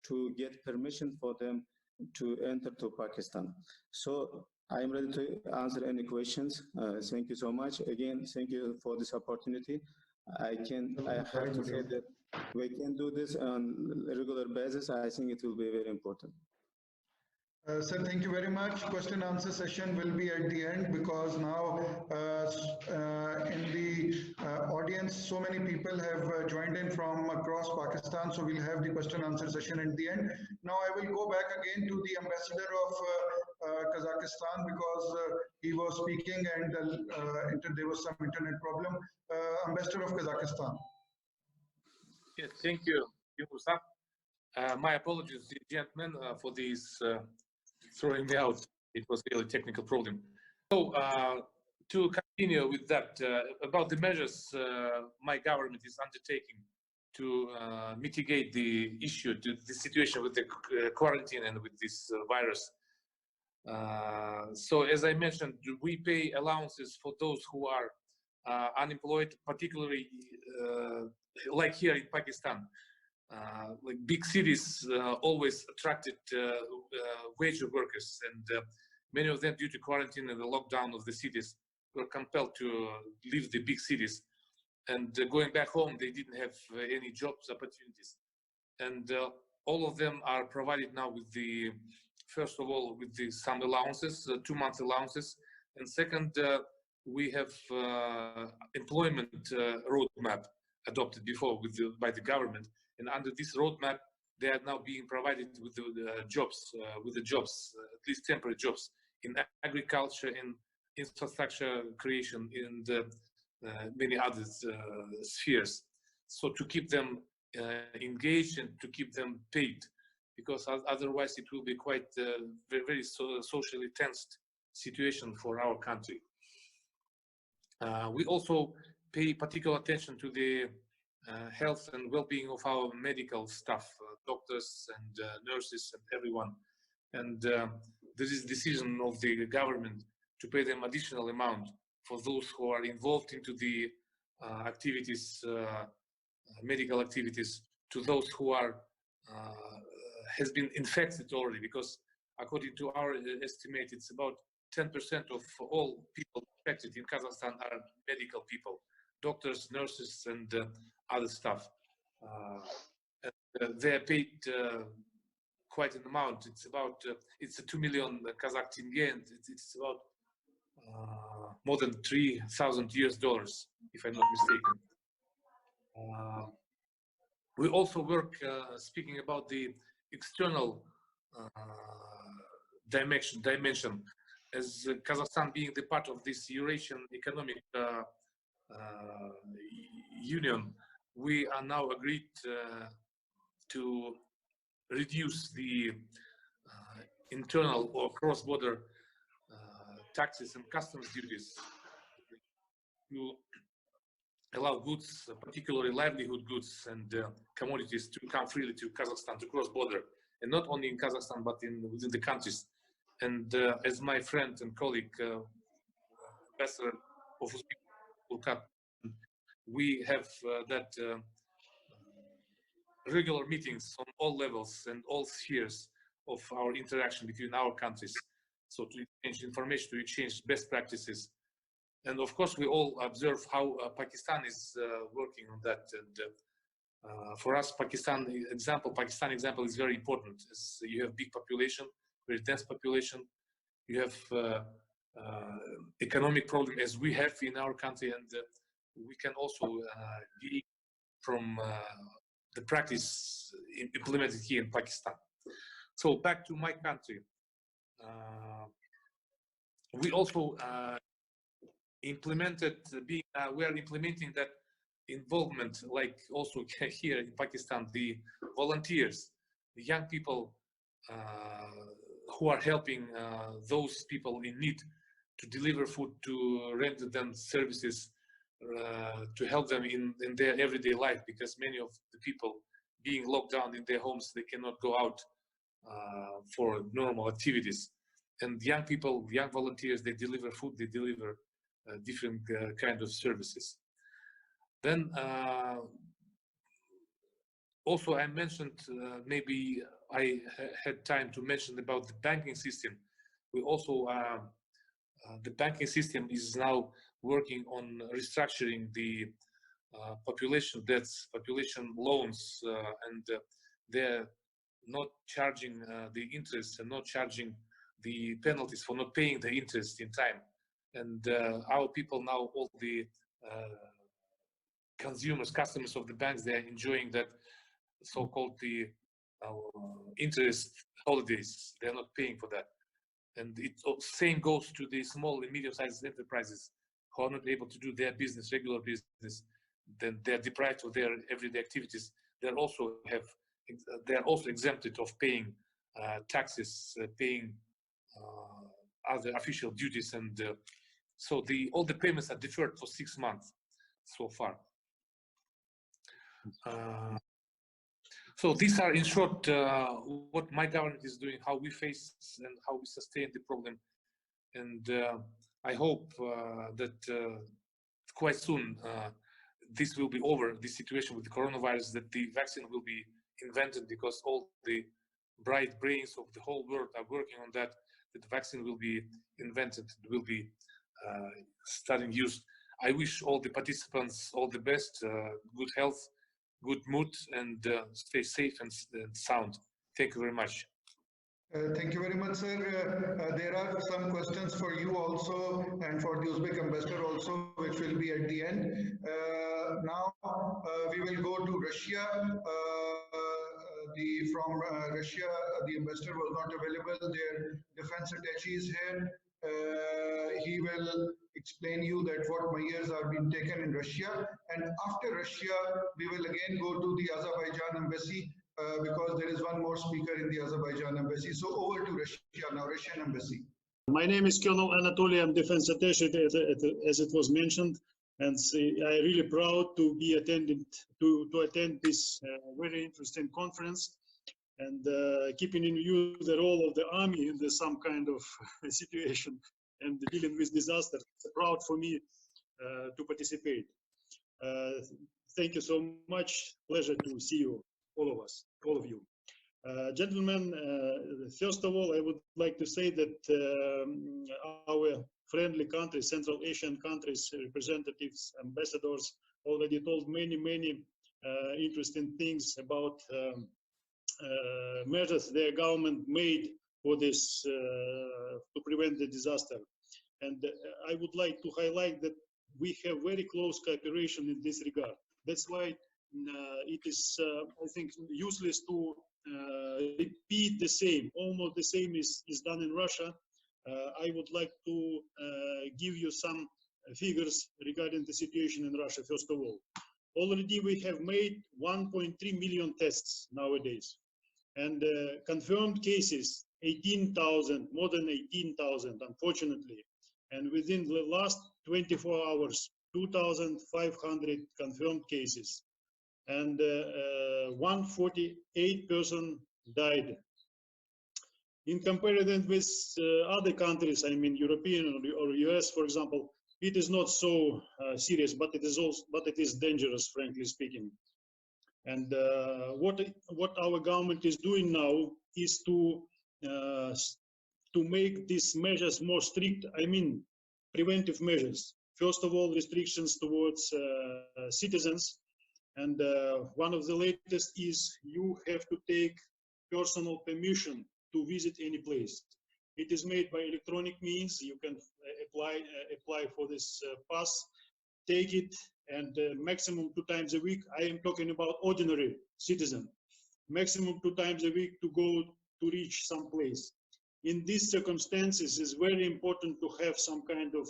to get permission for them to enter to Pakistan. So I'm ready to answer any questions. Thank you so much. Again, thank you for this opportunity. I have to say that we can do this on a regular basis. I think it will be very important. Sir, thank you very much. Question answer session will be at the end because now in the audience, so many people have joined in from across Pakistan. So we'll have the question answer session at the end. Now I will go back again to the ambassador of Kazakhstan because he was speaking and there was some internet problem. Ambassador of Kazakhstan. Yes, thank you, Musa. My apologies, gentlemen, for this throwing me out. It was really a technical problem. So to continue with that, about the measures my government is undertaking to mitigate the issue, to the situation with the quarantine and with this virus. So as I mentioned, we pay allowances for those who are unemployed, particularly like here in Pakistan. Like big cities always attracted wage workers, and many of them, due to quarantine and the lockdown of the cities, were compelled to leave the big cities. And going back home, they didn't have any jobs opportunities. And all of them are provided now with the, first of all, with the some allowances, 2-month allowances, and second, we have employment roadmap adopted before by the government. And under this roadmap, they are now being provided with the jobs, at least temporary jobs in agriculture, in infrastructure creation, in many other spheres. So to keep them engaged and to keep them paid, because otherwise it will be quite very socially tensed situation for our country. We also pay particular attention to the health and well-being of our medical staff, doctors and nurses and everyone. And this is decision of the government to pay them additional amount for those who are involved into the activities, medical activities, to those who are has been infected already, because according to our estimate, it's about 10% of all people infected in Kazakhstan are medical people, doctors, nurses, and other stuff. They're paid quite an amount. It's about it's a 2 million Kazakh tenge, and it's about more than $3,000, if I'm not mistaken. We also work, speaking about the external dimension, as Kazakhstan being the part of this Eurasian economic union, we are now agreed to reduce the internal or cross-border taxes and customs duties to allow goods, particularly livelihood goods and commodities, to come freely to Kazakhstan, to cross-border, and not only in Kazakhstan, but within the countries. And as my friend and colleague, Ambassador of Uzbekistan, we have that regular meetings on all levels and all spheres of our interaction between our countries. So to exchange information, to exchange best practices. And of course, we all observe how Pakistan is working on that. And for us, Pakistan example is very important, as you have big population, very dense population. You have economic problem as we have in our country, and we can also gain from the practice implemented here in Pakistan. So back to my country. We also implemented, we are implementing that involvement, like also here in Pakistan, the volunteers, the young people who are helping those people in need to deliver food, to render them services, to help them in their everyday life, because many of the people being locked down in their homes, they cannot go out for normal activities. And young people, young volunteers, they deliver food, they deliver different kind of services. Then also I mentioned, maybe I had time to mention about the banking system. We also, the banking system is now working on restructuring the population debts, population loans, and they're not charging the interest and not charging the penalties for not paying the interest in time. And our people now, all the consumers, customers of the banks, they are enjoying that so-called the interest holidays. They're not paying for that. And it same goes to the small and medium-sized enterprises who are not able to do their business, regular business. Then they're deprived of their everyday activities. They're also exempted of paying taxes, paying other official duties, and so all the payments are deferred for 6 months so far. So these are, in short, what my government is doing, how we face and how we sustain the problem. And I hope that quite soon this will be over, this situation with the coronavirus, that the vaccine will be invented, because all the bright brains of the whole world are working on that, that the vaccine will be invented, will be starting used. I wish all the participants all the best, good health, good mood, and stay safe and sound. Thank you very much. Thank you very much, sir. There are some questions for you also and for the Uzbek ambassador also, which will be at the end. Now we will go to Russia. From Russia, the ambassador was not available. Their defense attaché is here. He will explain you that what measures are being taken in Russia. And after Russia, we will again go to the Azerbaijan embassy because there is one more speaker in the Azerbaijan embassy. So over to Russia now, Russian embassy. My name is Colonel Anatoly. I'm defense attaché, as it was mentioned. And I'm really proud to be attend this very interesting conference, and keeping in view the role of the army in some kind of situation and dealing with disaster. It's proud for me to participate. Thank you so much. Pleasure to see you, all of us, all of you. Gentlemen, first of all, I would like to say that our friendly countries, Central Asian countries, representatives, ambassadors already told many interesting things about measures their government made for this, to prevent the disaster. And I would like to highlight that we have very close cooperation in this regard. That's why it is, I think, useless to repeat the same. Almost the same is done in Russia. I would like to give you some figures regarding the situation in Russia, first of all. Already we have made 1.3 million tests nowadays. And confirmed cases, 18,000, more than 18,000, unfortunately. And within the last 24 hours, 2,500 confirmed cases. And 148 persons died. In comparison with other countries, I mean European or US, for example, it is not so serious, but it is dangerous, frankly speaking. And what our government is doing now is to make these measures more strict. I mean, preventive measures. First of all, restrictions towards citizens. And one of the latest is you have to take personal permission to visit any place. It is made by electronic means. You can apply for this pass, take it, and maximum 2 times a week. I am talking about ordinary citizen. Maximum 2 times a week to go to reach some place. In these circumstances, it's very important to have some kind of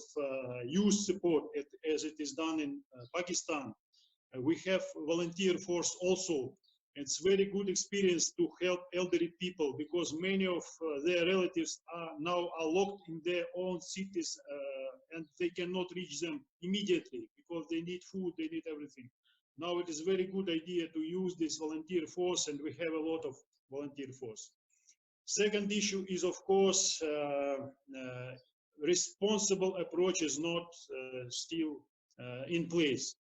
youth support, as it is done in Pakistan. We have volunteer force also. It's very good experience to help elderly people, because many of their relatives are now locked in their own cities and they cannot reach them immediately because they need food, they need everything. Now it is a very good idea to use this volunteer force, and we have a lot of volunteer force. Second issue is, of course, responsible approach is not still in place.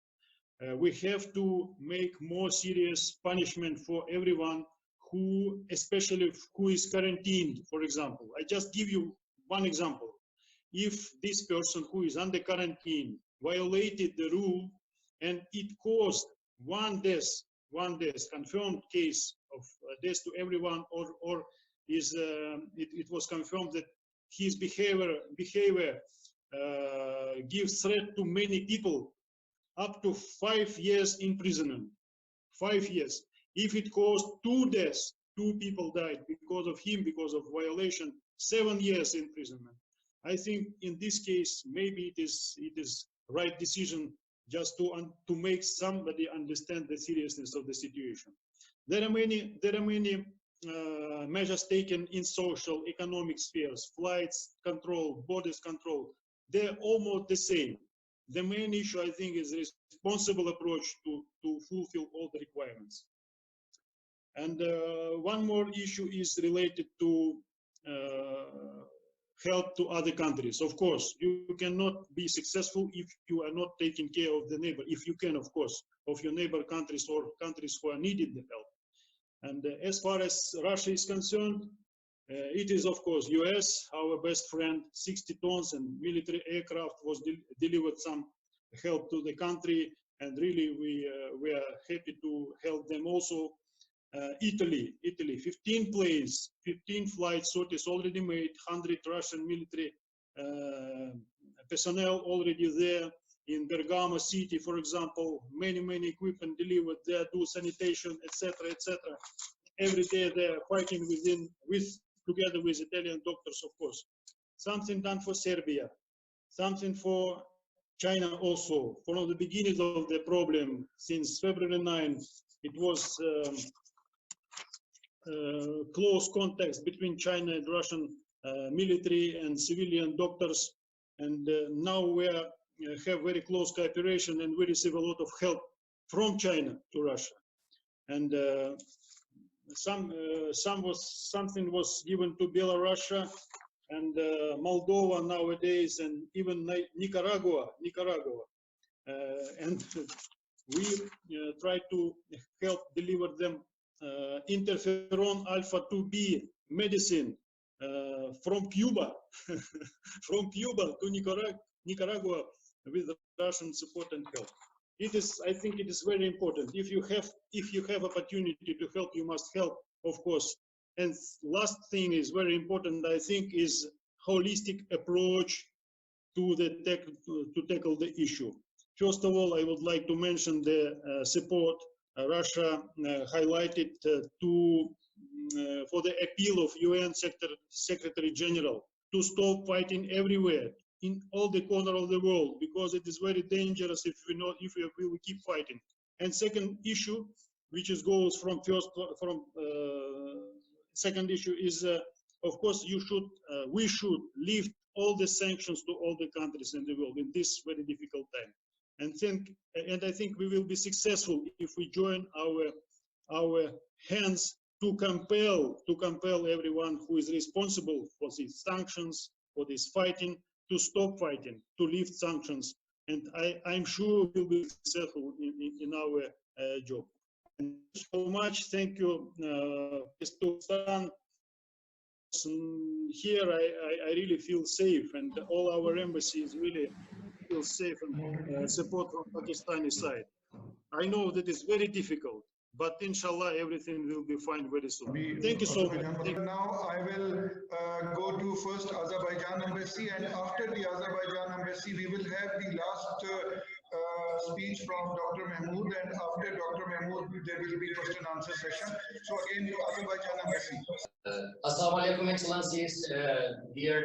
We have to make more serious punishment for everyone who, especially who is quarantined, for example. I just give you one example. If this person who is under quarantine violated the rule and it caused one death, confirmed case of death to everyone, or is it was confirmed that his behavior gives threat to many people, up to 5 years imprisonment. 5 years. If it caused 2 deaths, 2 people died because of him, because of violation, 7 years imprisonment. I think in this case, maybe it is right decision just to make somebody understand the seriousness of the situation. There are many measures taken in social, economic spheres, flights control, borders control. They're almost the same. The main issue, I think, is a responsible approach to fulfill all the requirements. And one more issue is related to help to other countries. Of course, you cannot be successful if you are not taking care of the neighbor, if you can, of course, of your neighbor countries or countries who are needing the help. And as far as Russia is concerned, it is, of course, US, our best friend. 60 tons and military aircraft was delivered some help to the country, and really we are happy to help them also. Italy, 15 planes, 15 flights, sorties already made, 100 Russian military personnel already there. In Bergamo city, for example, many equipment delivered there, do sanitation, etc., etc. Every day they are fighting together with Italian doctors, of course. Something done for Serbia, something for China also. From the beginning of the problem, since February 9th, it was close contacts between China and Russian military and civilian doctors, and now we have very close cooperation, and we receive a lot of help from China to Russia. And something was given to Belarus and Moldova nowadays, and even Nicaragua. And we try to help deliver them interferon alpha 2B medicine from Cuba, from Cuba to Nicaragua with Russian support and help. It is, I think, it is very important. If you have opportunity to help, you must help, of course. And last thing is very important, I think, is holistic approach to tackle the issue. First of all, I would like to mention the support Russia highlighted for the appeal of UN Secretary General to stop fighting everywhere, in all the corner of the world, because it is very dangerous if we will keep fighting. And second issue, which goes from second issue is, of course, we should lift all the sanctions to all the countries in the world in this very difficult time. And I think we will be successful if we join our hands to compel everyone who is responsible for these sanctions, for this fighting, to stop fighting, to lift sanctions. And I'm sure we'll be successful in our job. And so much. Thank you, Mr. Stan. Here I really feel safe, and all our embassies really feel safe and support from Pakistani side. I know that it's very difficult, but inshallah everything will be fine very soon. Thank you so much. Now I will go to first Azerbaijan embassy, and after the Azerbaijan embassy we will have the last speech from Dr. Mahmood, and after Dr. Mahmood there will be question and answer session. So again to Azerbaijan embassy. Assalamu alaikum, Excellencies, dear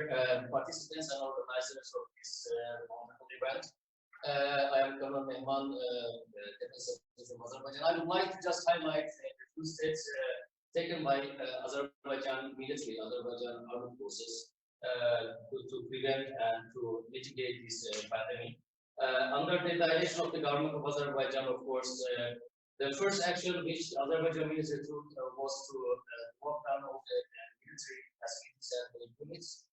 participants and organizers of this wonderful event. I am Colonel Mehman, from Azerbaijan. I would like to just highlight a few steps taken by Azerbaijan military, Azerbaijan armed forces, to prevent and to mitigate this pandemic. Under the direction of the government of Azerbaijan, of course, the first action which Azerbaijan military took was to lock down all the military facilities and the units,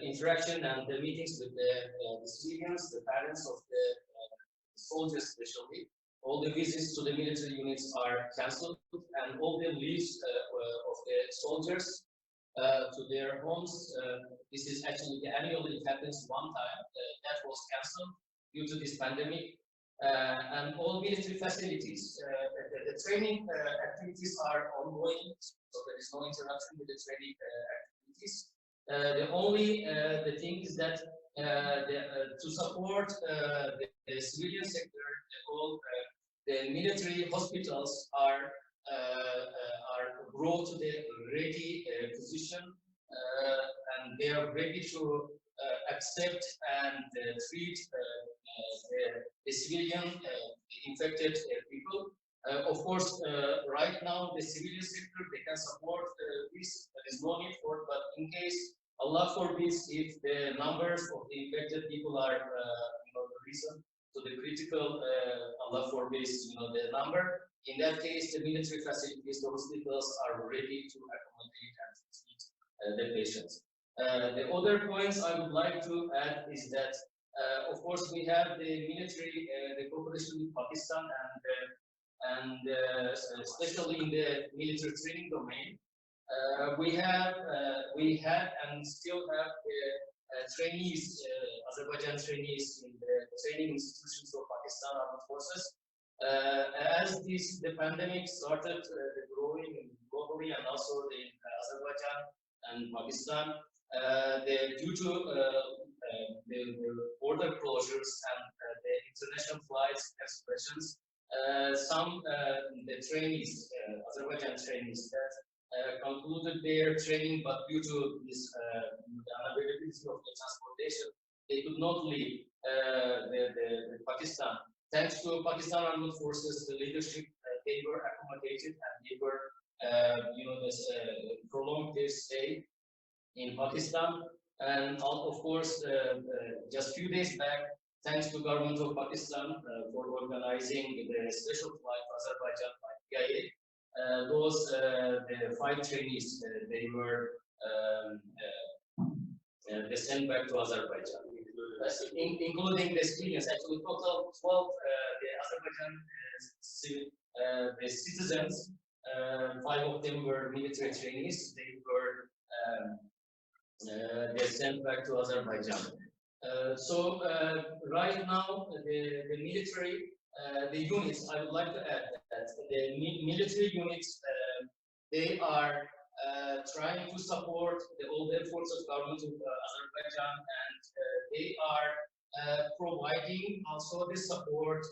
interaction and the meetings with the civilians, the parents of the soldiers especially. All the visits to the military units are cancelled, and all the leaves of the soldiers to their homes. This is actually annually, it happens one time. That was cancelled due to this pandemic. And all military facilities, the training activities are ongoing, so there is no interruption with the training activities. The only the thing is that to support the civilian sector, all the military hospitals are brought to the ready position, and they are ready to accept and treat the civilian infected people. Of course, right now the civilian sector, they can support this. There is no need for it, but in case Allah forbids, if the numbers of the infected people are the reason to the critical, Allah forbids, the number. In that case, the military facilities, the hospitals are ready to accommodate and treat the patients. The other points I would like to add is that, of course, we have the military, the cooperation with Pakistan, and especially in the military training domain. We had and still have trainees, Azerbaijan trainees in the training institutions of Pakistan Armed Forces. As the pandemic started growing globally and also in Azerbaijan and Pakistan, due to the border closures and the international flights cancellations, some the trainees, Azerbaijan trainees, that concluded their training, but due to this unavailability of the transportation, they could not leave the Pakistan. Thanks to Pakistan Armed Forces, the leadership, they were accommodated and they were, prolonged their stay in Pakistan. And of course, just few days back, thanks to government of Pakistan for organizing the special flight to Azerbaijan by PIA, the 5 trainees, they were they sent back to Azerbaijan, including the civilians. Actually, total 12 the Azerbaijan the citizens. 5 of them were military trainees. They were they sent back to Azerbaijan. So right now, the military, the units, I would like to add that the military units, they are trying to support all the efforts of government of Azerbaijan, and they are providing also the support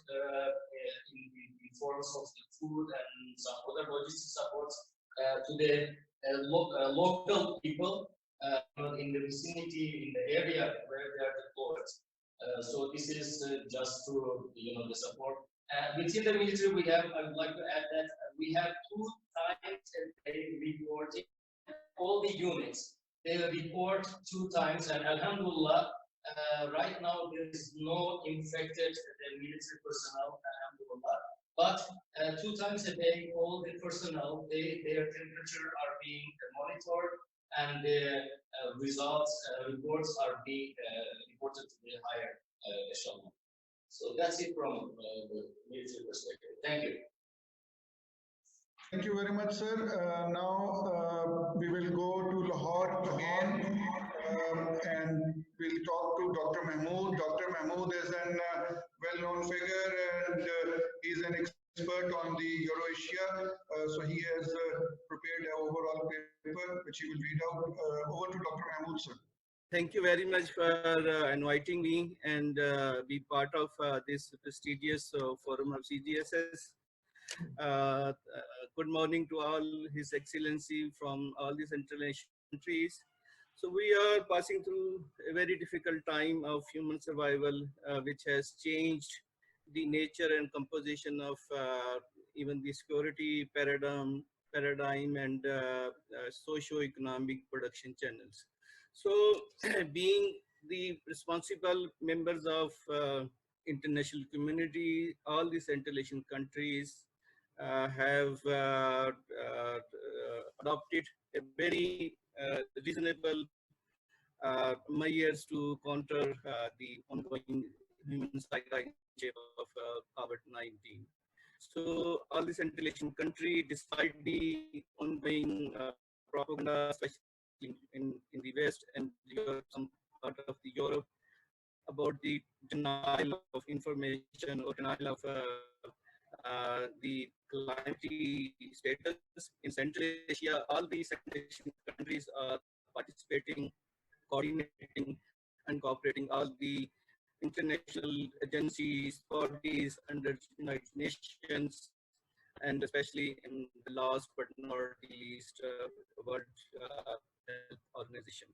in forms of the food and some other logistic supports to the local people in the vicinity, in the area where they are deployed. So this is just to the support. Within the military, we have. I would like to add that we have 2 times a day reporting. All the units, they report 2 times, and Alhamdulillah, right now there is no infected military personnel. Alhamdulillah. But 2 times a day, all the personnel, their temperature are being monitored, and the results, reports are being reported to the higher echelon. So that's it from the military perspective. Thank you. Thank you very much, sir. Now we will go to Lahore again, and we'll talk to Dr. Mahmood. Dr. Mahmood is a well-known figure, and he's an expert on the Eurasia. So he has prepared an overall paper, which he will read out. Over to Dr. Mahmood, sir. Thank you very much for inviting me and be part of this prestigious forum of CGSS. Good morning to all His Excellency from all these international countries. So we are passing through a very difficult time of human survival, which has changed the nature and composition of even the security paradigm and socio-economic production channels. So being the responsible members of international community, all the Central Asian countries have adopted a very reasonable measures to counter the ongoing human psychiatric of COVID-19. So all the Central Asian countries, despite the ongoing propaganda, especially in the West and Europe, some part of the Europe, about the denial of information or denial of the calamity status in Central Asia, all these Central Asian countries are participating, coordinating, and cooperating all the international agencies, bodies under United Nations, and especially in the last but not least World Health Organization.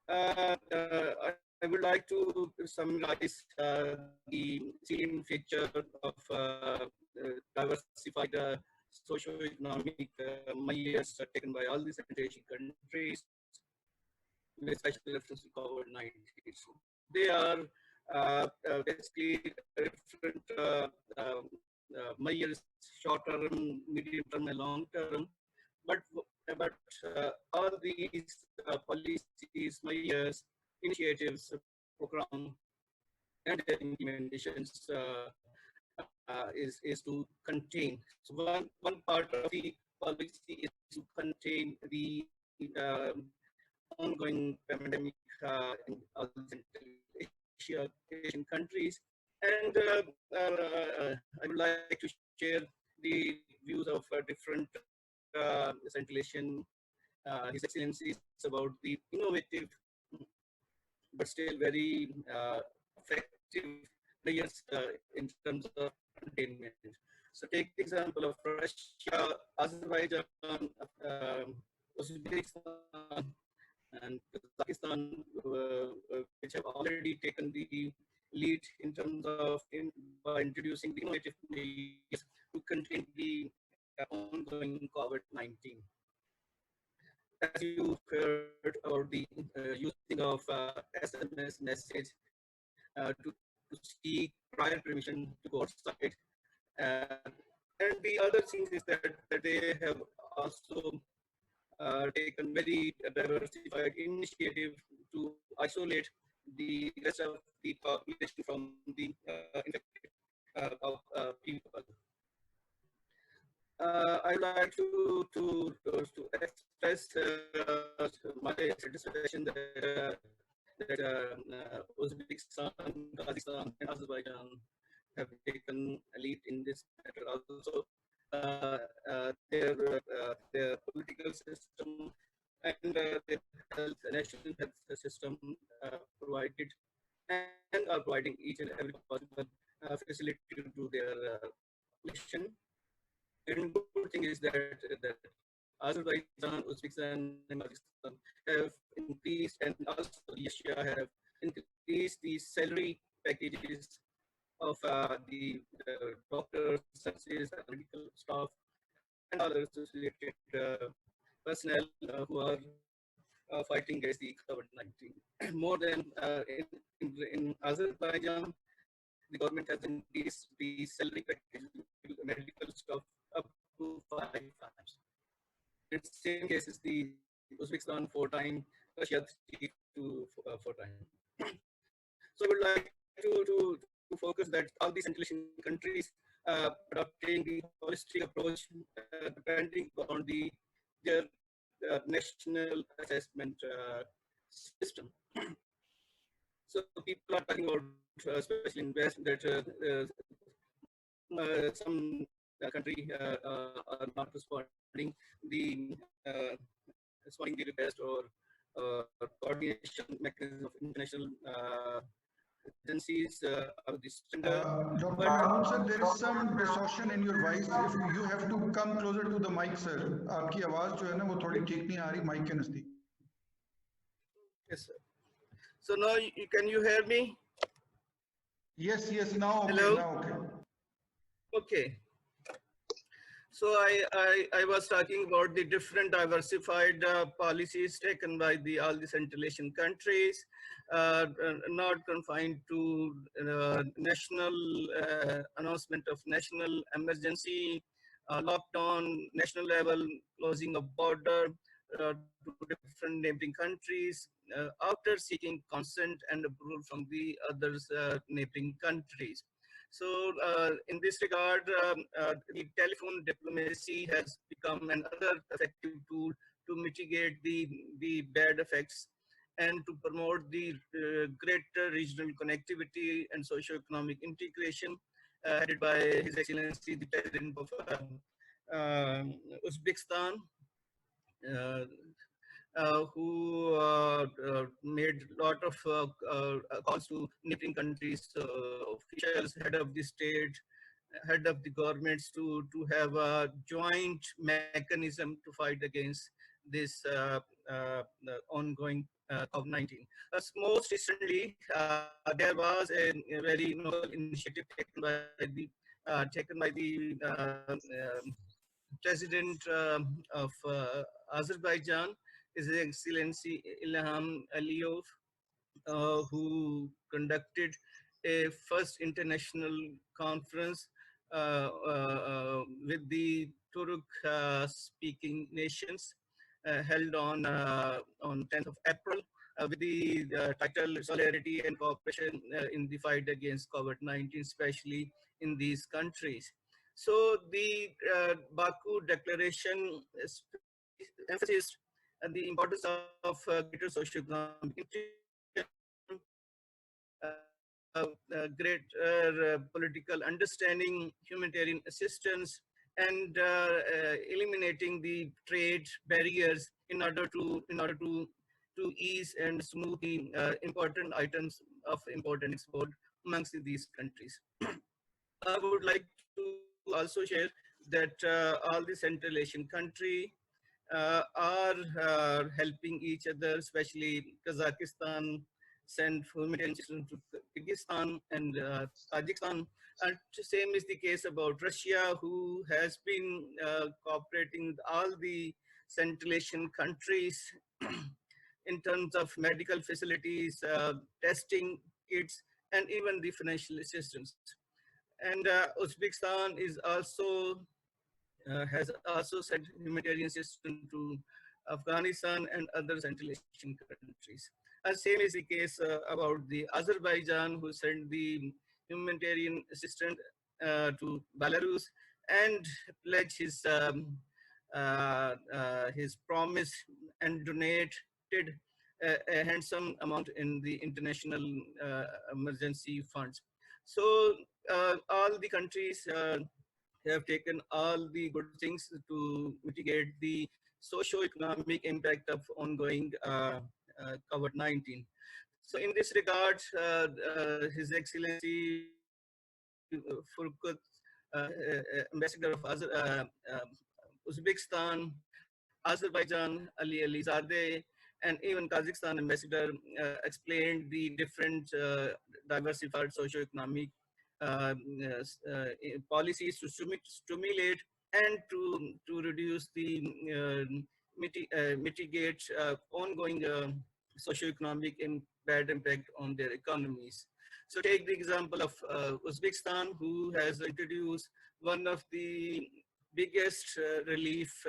I would like to summarize the salient feature of diversified socio-economic measures taken by all these Central Asian countries, with special reference to COVID-19. They are basically different measures, short-term, medium-term, and long-term. But all these policies, measures, initiatives, program, and their implementations is to contain. So one part of the policy is to contain the ongoing pandemic in all Central Asian countries. And I would like to share the views of different Central Asian His Excellencies about the innovative but still very effective measures in terms of containment. So take the example of Russia, Azerbaijan, Uzbekistan, and Kazakhstan, which have already taken the lead in terms of by introducing the innovative measures to contain the ongoing COVID-19. As you heard about the using of SMS message to seek prior permission to go outside. And the other thing is that they have also taken very diversified initiative to isolate the rest of the population from the infected people. I would like to express my satisfaction that Uzbekistan, Kazakhstan, and Azerbaijan have taken a lead in this matter. Also, their political system and their national health system provided and are providing each and every possible facility to do their mission. And good thing is that Azerbaijan, Uzbekistan, and Kazakhstan have increased, and also Asia have increased the salary packages of the doctors, nurses, medical staff, and other associated personnel who are fighting against the COVID-19. More than in Azerbaijan, the government has increased the salary package medical staff up to 5 times. In same cases, the Uzbekistan 4 times, Russia 3 to 4 times. So I would like to focus that all these Central Asian countries adopting the holistic approach depending on their national assessment system. So people are talking about, especially in West, that some country are not responding the request or coordination mechanism of international agencies of this standard. Dr. Mahmood sir, there is some distortion in your voice. If you have to come closer to the mic, sir. आपकी आवाज जो है ना वो थोड़ी ठीक नहीं आ रही mic के नजदीक. Yes, sir. So now can you hear me? Yes, now okay. Hello? Now okay. Okay. So I was talking about the different diversified policies taken by all the Central Asian countries, not confined to national announcement of national emergency lockdown, national level, closing of border to different neighboring countries after seeking consent and approval from the others neighboring countries. So in this regard, the telephone diplomacy has become another effective tool to mitigate the bad effects and to promote the greater regional connectivity and socio-economic integration headed by His Excellency, the President of Uzbekistan, uh, who made a lot of calls to neighboring countries, officials, head of the state, head of the governments to have a joint mechanism to fight against this ongoing COVID-19. Most recently, there was a very novel initiative taken by the President of Azerbaijan, His Excellency Ilham Aliyev, who conducted a first international conference with the Turk-speaking nations held on 10th of April with the title Solidarity and Cooperation in the Fight Against COVID-19, especially in these countries. So the Baku Declaration emphasized the importance of greater socio-economic integration, greater political understanding, humanitarian assistance, and eliminating the trade barriers in order to ease and smooth the important items of import and export amongst these countries. I would like to also share that all the Central Asian countries are helping each other, especially Kazakhstan sent humanitarian assistance to Tajikistan and Tajikistan. And same is the case about Russia, who has been cooperating with all the Central Asian countries in terms of medical facilities, testing kits, and even the financial assistance. And Uzbekistan is also has also sent humanitarian assistance to Afghanistan and other Central Asian countries. And same is the case about the Azerbaijan, who sent the humanitarian assistance to Belarus and pledged his promise and donated a handsome amount in the international emergency funds. So all the countries have taken all the good things to mitigate the socio-economic impact of ongoing COVID-19. So in this regard, His Excellency Furkut, Ambassador of Uzbekistan, Azerbaijan, Alizada, and even Kazakhstan Ambassador explained the different diversified socio-economic policies to stimulate and to reduce the mitigate ongoing socio-economic bad impact on their economies. So take the example of Uzbekistan, who has introduced one of the biggest relief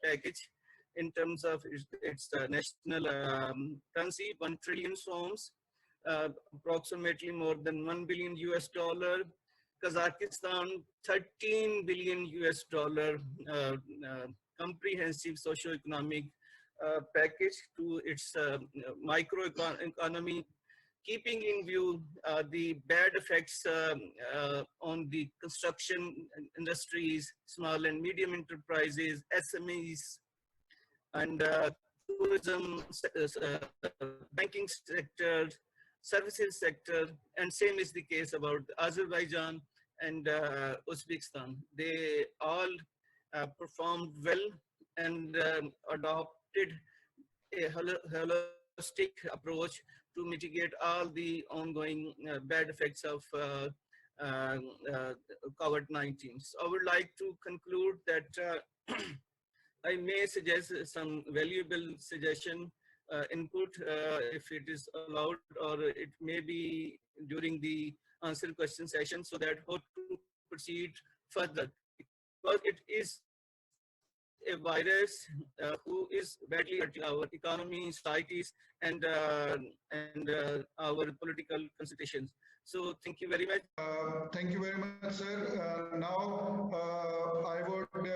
package in terms of its national currency, 1 trillion soms, approximately more than $1 billion US. Kazakhstan, 13 billion US dollar comprehensive socio-economic package to its micro economy, keeping in view the bad effects on the construction industries, small and medium enterprises, SMEs, and tourism, banking sector, services sector, and same is the case about Azerbaijan and Uzbekistan. They all performed well and adopted a holistic approach to mitigate all the ongoing bad effects of COVID-19. So I would like to conclude that I may suggest some valuable suggestion input if it is allowed, or it may be during the answer question session, so that how to proceed further. because it is a virus who is badly hurting our economy, societies, and our political constitutions. So thank you very much. Thank you very much, sir. Now, I would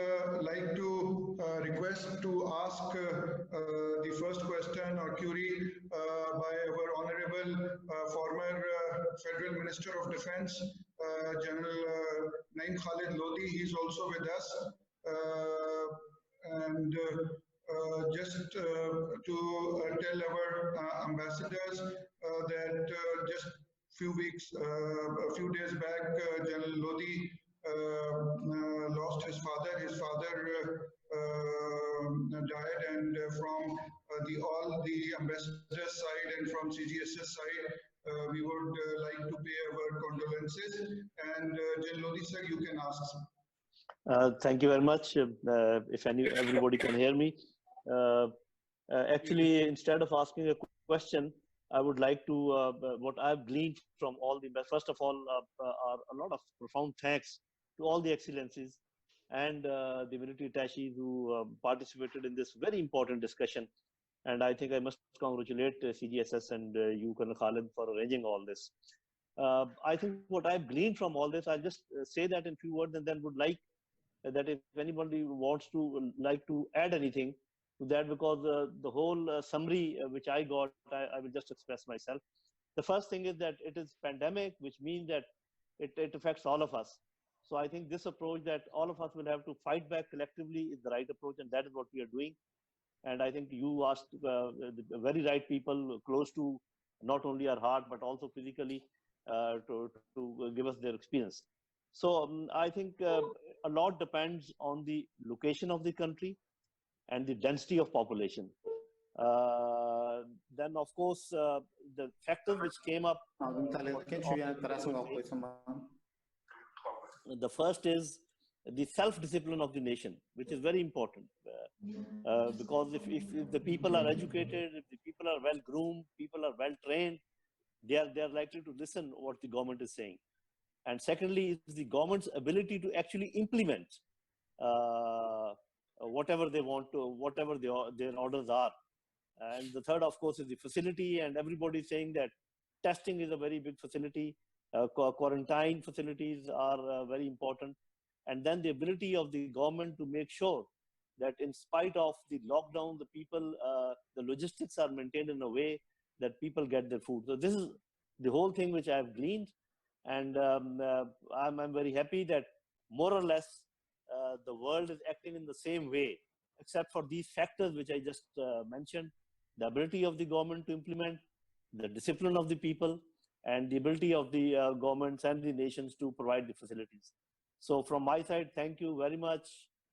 like to request to ask the first question or query by our honorable former Federal Minister of Defense, General Naim Khalid Lodi. He is also with us. And just to tell our ambassadors that just few days back, General Lodi lost his father. His father died, and from all the ambassadors' side and from CGSS side, we would like to pay our condolences. And General Lodi sir, you can ask. Thank you very much. If everybody can hear me. Actually, instead of asking a question, I would like to, what I've gleaned from all the, first of all, are a lot of profound thanks to all the excellencies and the military attaches who participated in this very important discussion. And I think I must congratulate CGSS and you, Colonel Khalid, for arranging all this. I think what I've gleaned from all this, I'll just say that in few words and then would like that if anybody wants to like to add anything to that, because the whole summary which I got, I will just express myself. The first thing is that it is pandemic, which means that it affects all of us. So I think this approach that all of us will have to fight back collectively is the right approach, and that is what we are doing. And I think you asked the very right people close to not only our heart, but also physically to give us their experience. So I think a lot depends on the location of the country and the density of population. Then, of course, the factors which came up. The first is the self-discipline of the nation, which is very important. Because if the people are educated, if the people are well-groomed, people are well-trained, they are likely to listen what the government is saying. And secondly, is the government's ability to actually implement whatever they want to, whatever their orders are. And the third, of course, is the facility, and everybody is saying that testing is a very big facility. Quarantine facilities are very important. And then the ability of the government to make sure that in spite of the lockdown, the people, the logistics are maintained in a way that people get their food. So this is the whole thing which I have gleaned. And I'm very happy that more or less the world is acting in the same way, except for these factors which I just mentioned: the ability of the government to implement, the discipline of the people, and the ability of the governments and the nations to provide the facilities. So from my side, thank you very much,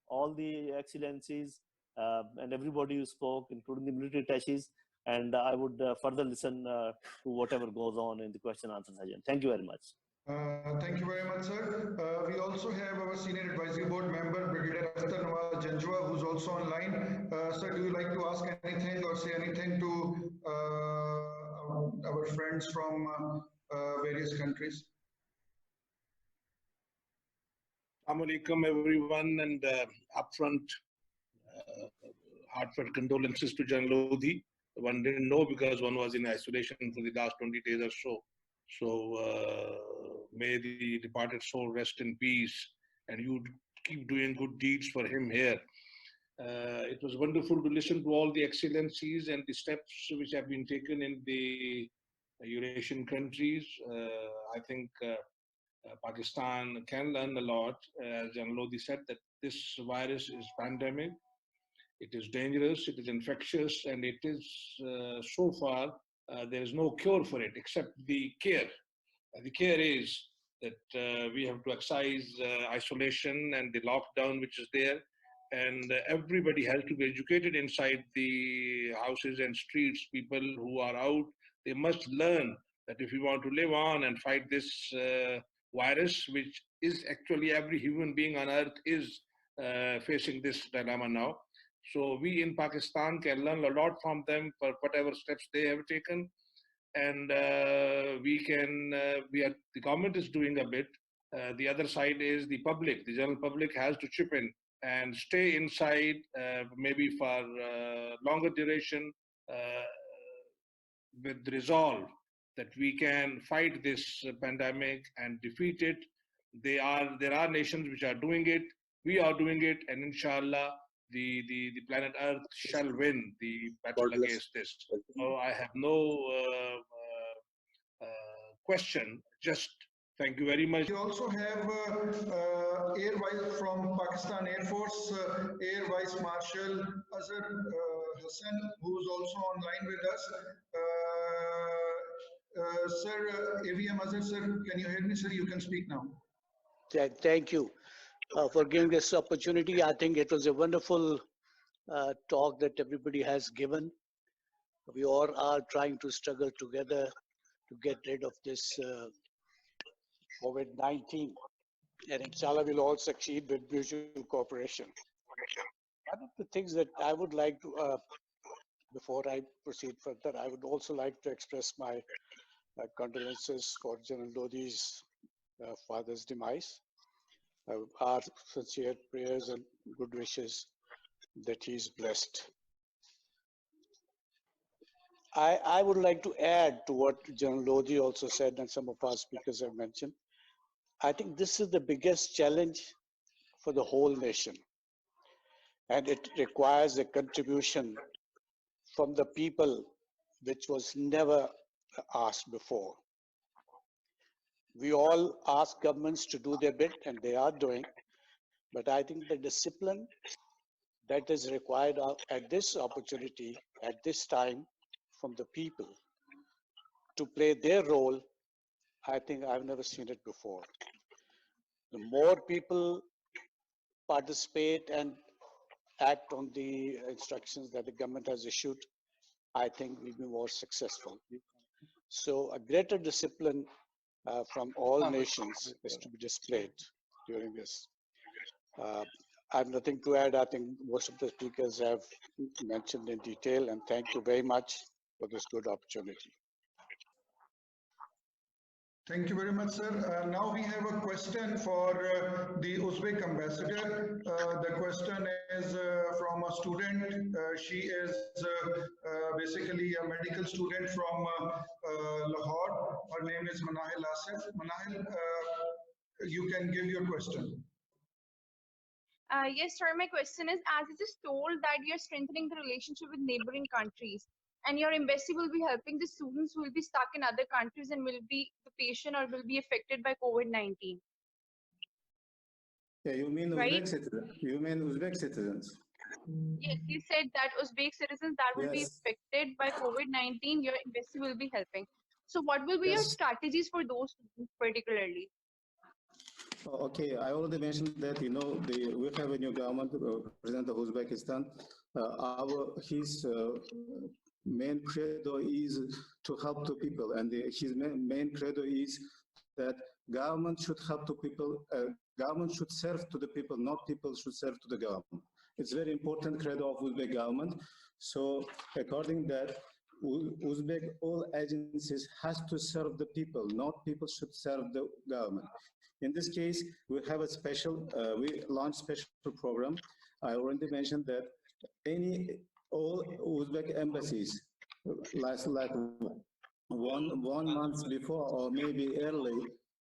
all the excellencies and everybody who spoke, including the military attaches. And I would further listen to whatever goes on in the question and answer session. Thank you very much. Thank you very much, sir. We also have our Senior Advisory Board member, Brigadier Akhtar Nawaz Janjua, who's also online. Sir, do you like to ask anything or say anything to our friends from various countries? Assalamu alaikum, everyone, and upfront heartfelt condolences to General Lodi. One didn't know because one was in isolation for the last 20 days or so. So may the departed soul rest in peace, and you keep doing good deeds for him here. It was wonderful to listen to all the excellencies and the steps which have been taken in the Eurasian countries. I think Pakistan can learn a lot. As General Lodi said, that this virus is pandemic. It is dangerous, it is infectious, and it is so far there is no cure for it except the care. The care is that we have to exercise isolation and the lockdown which is there, and everybody has to be educated inside the houses and streets. People who are out, they must learn that if we want to live on and fight this virus, which is actually every human being on earth is facing this dilemma now. So we in Pakistan can learn a lot from them for whatever steps they have taken. And the government is doing a bit. The other side is the public. The general public has to chip in and stay inside, maybe for longer duration, with resolve that we can fight this pandemic and defeat it. There are nations which are doing it. We are doing it, and inshallah, the planet Earth shall win the battle against this. So I have no question. Just thank you very much. We also have Air Vice from Pakistan Air Force, Air Vice Marshal Azhar Hassan, who is also online with us. Sir, AVM Azhar, sir, can you hear me, sir? You can speak now. Thank you for giving this opportunity. I think it was a wonderful talk that everybody has given. We all are trying to struggle together to get rid of this COVID-19, and inshallah we'll all succeed with mutual cooperation. One of the things that I would like to, before I proceed further, I would also like to express my condolences for General Lodi's father's demise. Our sincere prayers and good wishes that he is blessed. I would like to add to what General Lodi also said and some of our speakers have mentioned. I think this is the biggest challenge for the whole nation, and it requires a contribution from the people which was never asked before. We all ask governments to do their bit, and they are doing, but I think the discipline that is required at this opportunity, at this time, from the people to play their role, I think I've never seen it before. The more people participate and act on the instructions that the government has issued, I think we'll be more successful. So a greater discipline from all nations is to be displayed during this. I have nothing to add. I think most of the speakers have mentioned in detail, and thank you very much for this good opportunity. Thank you very much, sir. Now we have a question for the Uzbek ambassador. The question is from a student. She is basically a medical student from Lahore. Her name is Manahil Asif. Manahil, you can give your question. Yes, sir. My question is, as it is told that you're strengthening the relationship with neighboring countries, and your embassy will be helping the students who will be stuck in other countries and will be the patient or will be affected by COVID-19. Yeah, you mean right? Uzbek citizens? You mean Uzbek citizens? Yes, you said that Uzbek citizens that will be affected by COVID-19, your embassy will be helping. So what will be your strategies for those students particularly? Okay, I already mentioned that, you know, we have a new government, President of Uzbekistan. His main credo is to help the people, and his main credo is that government should help the people, government should serve to the people, not people should serve to the government. It's very important credo of Uzbek government. So according that, Uzbek all agencies has to serve the people, not people should serve the government. In this case, we have a special, we launched special program. I already mentioned that all Uzbek embassies, like one month before or maybe early,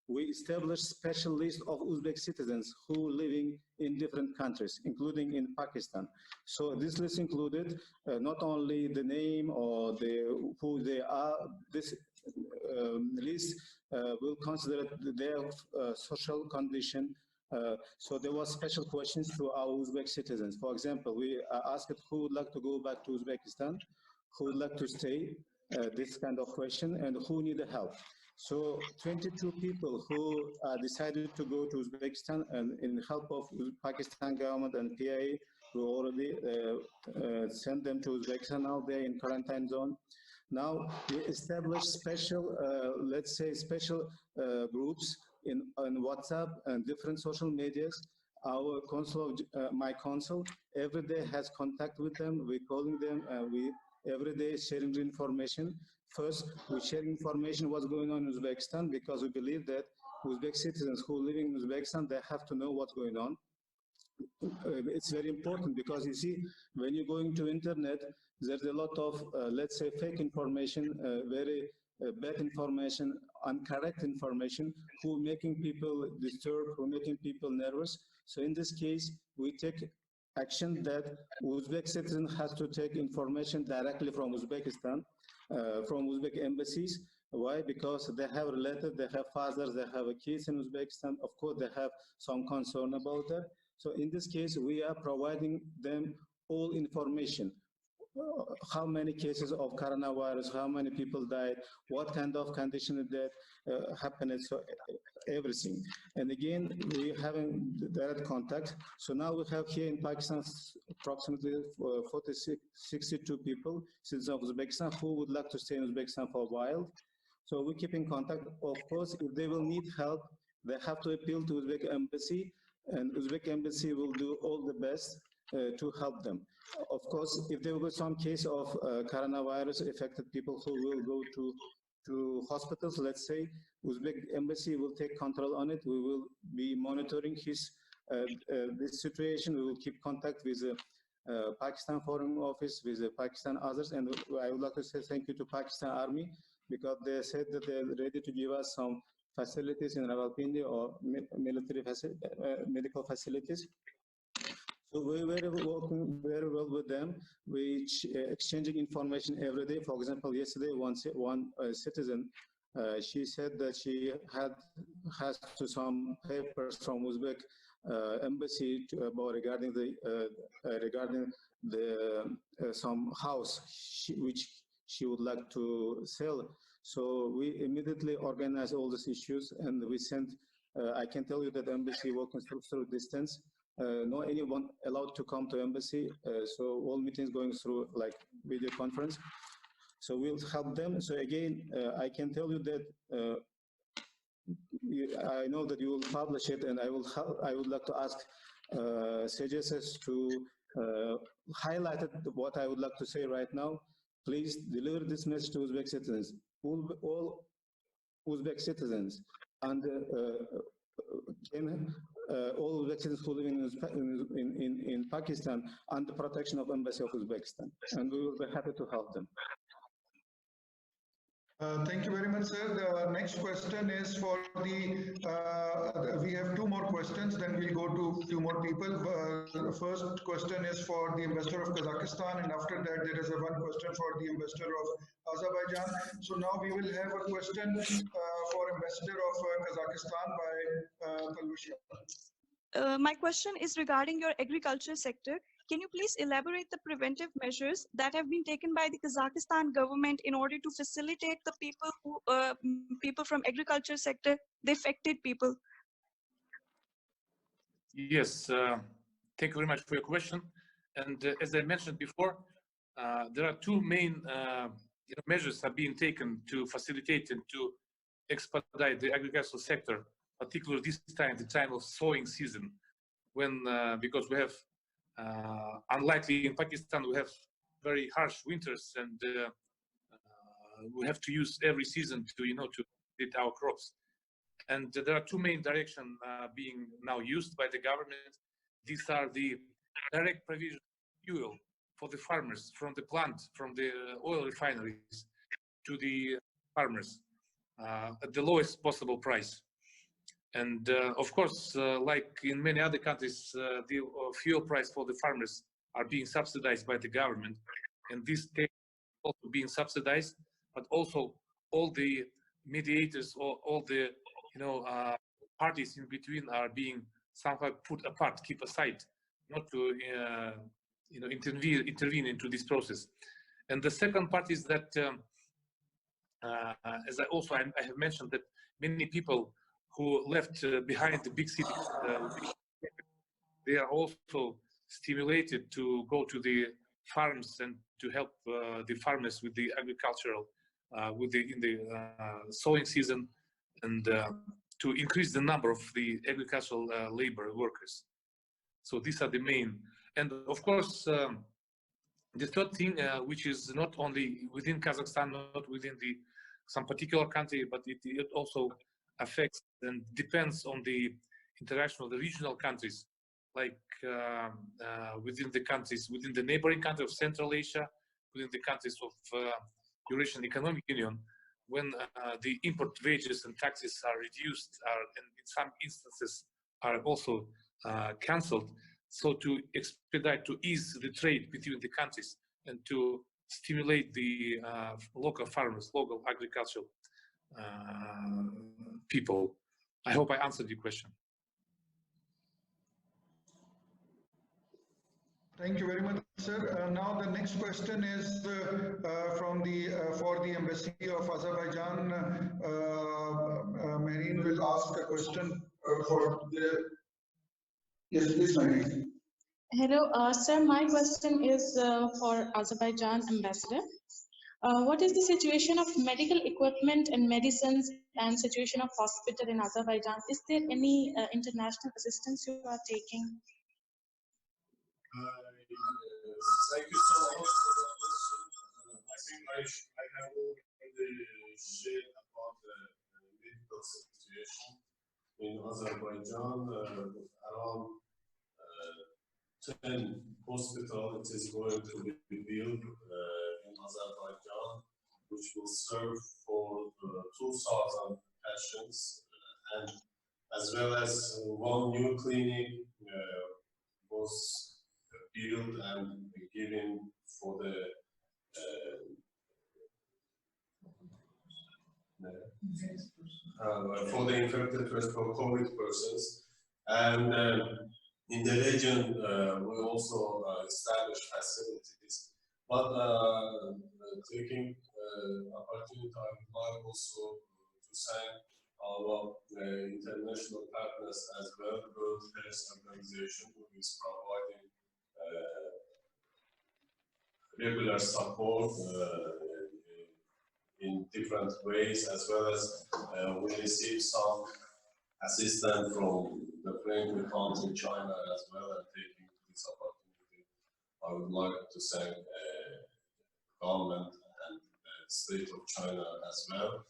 we established special list of Uzbek citizens who living in different countries, including in Pakistan. So this list included not only the name or who they are. This list will consider their social condition. So there was special questions to our Uzbek citizens. For example, we asked who would like to go back to Uzbekistan, who would like to stay, this kind of question, and who need help. So 22 people who decided to go to Uzbekistan, and in help of Pakistan government and PIA, we already sent them to Uzbekistan. Now they're in quarantine zone. Now we established special, let's say, special groups on WhatsApp and different social medias. Our consul, my consul, every day has contact with them. We're calling them, and we every day sharing the information. First, we share information what's going on in Uzbekistan, because we believe that Uzbek citizens who live in Uzbekistan, they have to know what's going on. It's very important because you see, when you're going to internet, there's a lot of, let's say, fake information, very bad information, incorrect information, who making people disturbed, who making people nervous. So in this case, we take action that Uzbek citizen has to take information directly from Uzbekistan, from Uzbek embassies. Why? Because they have relatives, they have fathers, they have kids in Uzbekistan. Of course, they have some concern about that. So in this case, we are providing them all information. How many cases of coronavirus, how many people died, what kind of condition that happened, so everything. And again, we having direct contact. So now we have here in Pakistan approximately 62 people, citizens of Uzbekistan, who would like to stay in Uzbekistan for a while. So we keep in contact. Of course, if they will need help, they have to appeal to Uzbek embassy, and Uzbek embassy will do all the best to help them. Of course, if there will be some case of coronavirus affected people who will go to hospitals, let's say, Uzbek embassy will take control on it. We will be monitoring his this situation. We will keep contact with the Pakistan Foreign Office, with the Pakistan others, and I would like to say thank you to Pakistan Army, because they said that they're ready to give us some facilities in Rawalpindi or military medical facilities. So we were working very well with them. We exchanging information every day. For example, yesterday one citizen, she said that she has to some papers from Uzbek embassy about regarding the some house which she would like to sell. So we immediately organized all these issues, and we sent. I can tell you that embassy working through distance. No anyone allowed to come to embassy, so all meetings going through like video conference. So we'll help them. So again, I can tell you that I know that you will publish it, and I would like to ask CGSS to highlight what I would like to say right now. Please deliver this message to Uzbek citizens, all Uzbek citizens, and all Uzbek citizens who live in Pakistan under protection of Embassy of Uzbekistan, and we will be happy to help them. Thank you very much, sir. The next question is for we have two more questions, then we'll go to two more people. The first question is for the ambassador of Kazakhstan, and after that there is one question for the ambassador of Azerbaijan. So now we will have a question for ambassador of Kazakhstan by Talvisha. My question is regarding your agriculture sector. Can you please elaborate the preventive measures that have been taken by the Kazakhstan government in order to facilitate the people from agriculture sector, the affected people? Yes, thank you very much for your question. And as I mentioned before, there are two main measures are being taken to facilitate and to expedite the agricultural sector, particularly this time, the time of sowing season, when because we have unlikely in Pakistan, we have very harsh winters, and we have to use every season to to get our crops. And there are two main directions being now used by the government. These are the direct provision of fuel for the farmers from the plant, from the oil refineries to the farmers at the lowest possible price. And of course, like in many other countries, the fuel price for the farmers are being subsidized by the government. And this is also being subsidized, but also all the mediators, all the parties in between are being somehow put apart, keep aside, not to intervene into this process. And the second part is that, as I have mentioned, that many people who left behind the big cities, they are also stimulated to go to the farms and to help the farmers with the agricultural, in the sowing season, and to increase the number of the agricultural labor workers. So these are the main. And of course, The third thing, which is not only within Kazakhstan, not within some particular country, but it also affects and depends on the interaction of the regional countries, like within the countries, within the neighboring country of Central Asia, within the countries of Eurasian Economic Union, when the import wages and taxes are reduced, and in some instances are also cancelled. So to expedite, to ease the trade between the countries and to stimulate the local farmers, local agricultural people. I hope I answered your question. Thank you very much, sir. Now the next question is for the Embassy of Azerbaijan. Marine will ask a question for the. Yes, please, Marine. Hello, sir. My question is for Azerbaijan ambassador. What is the situation of medical equipment and medicines and situation of hospital in Azerbaijan? Is there any international assistance you are taking? Thank you so much for the question. I think I have already shared about the medical situation in Azerbaijan. Around 10 hospitals it is going to be built in Azerbaijan, which will serve for 2,000 patients, and as well as one new clinic was built and given for the infected for COVID persons, and in the region we also established facilities. But taking opportunity, I would like also to thank our international partners as well, World Health Organization, who is providing regular support in different ways, as well as we receive some assistance from the friendly country China as well. And taking this opportunity, I would like to thank government and the state of China as well.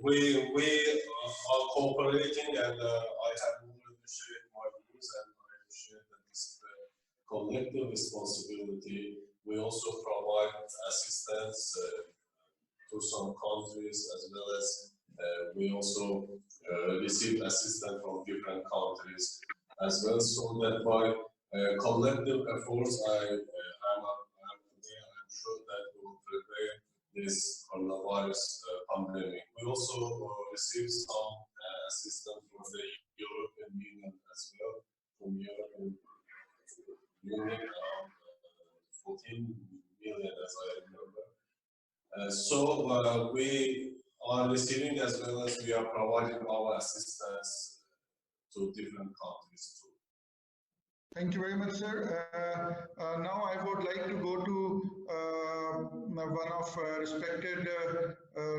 We are cooperating, and I have already shared my views, and I have shared that this is a collective responsibility. We also provide assistance to some countries, as well as we also receive assistance from different countries as well, so that by collective efforts, I'm sure that we will prevent this coronavirus pandemic. We also received some assistance from the European Union as well, from European Union, around 14 million, as I remember. So we are receiving, as well as we are providing our assistance to different countries too. Thank you very much, sir. Now I would like to go to one of respected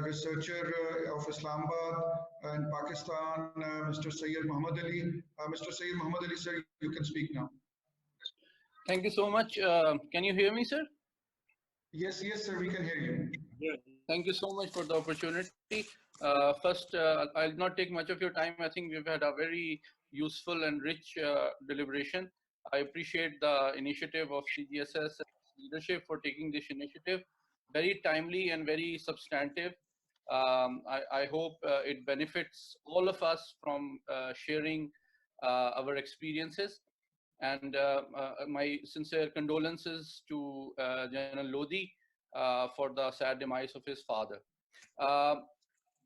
researcher of Islamabad and Pakistan, Mr. Sayyid Muhammad Ali. Mr. Sayyid Muhammad Ali, sir, you can speak now. Thank you so much. Can you hear me, sir? Yes, sir, we can hear you. Yeah. Thank you so much for the opportunity. First, I'll not take much of your time. I think we've had a very useful and rich deliberation. I appreciate the initiative of CGSS leadership for taking this initiative. Very timely and very substantive. I hope it benefits all of us from sharing our experiences. And my sincere condolences to General Lodi for the sad demise of his father.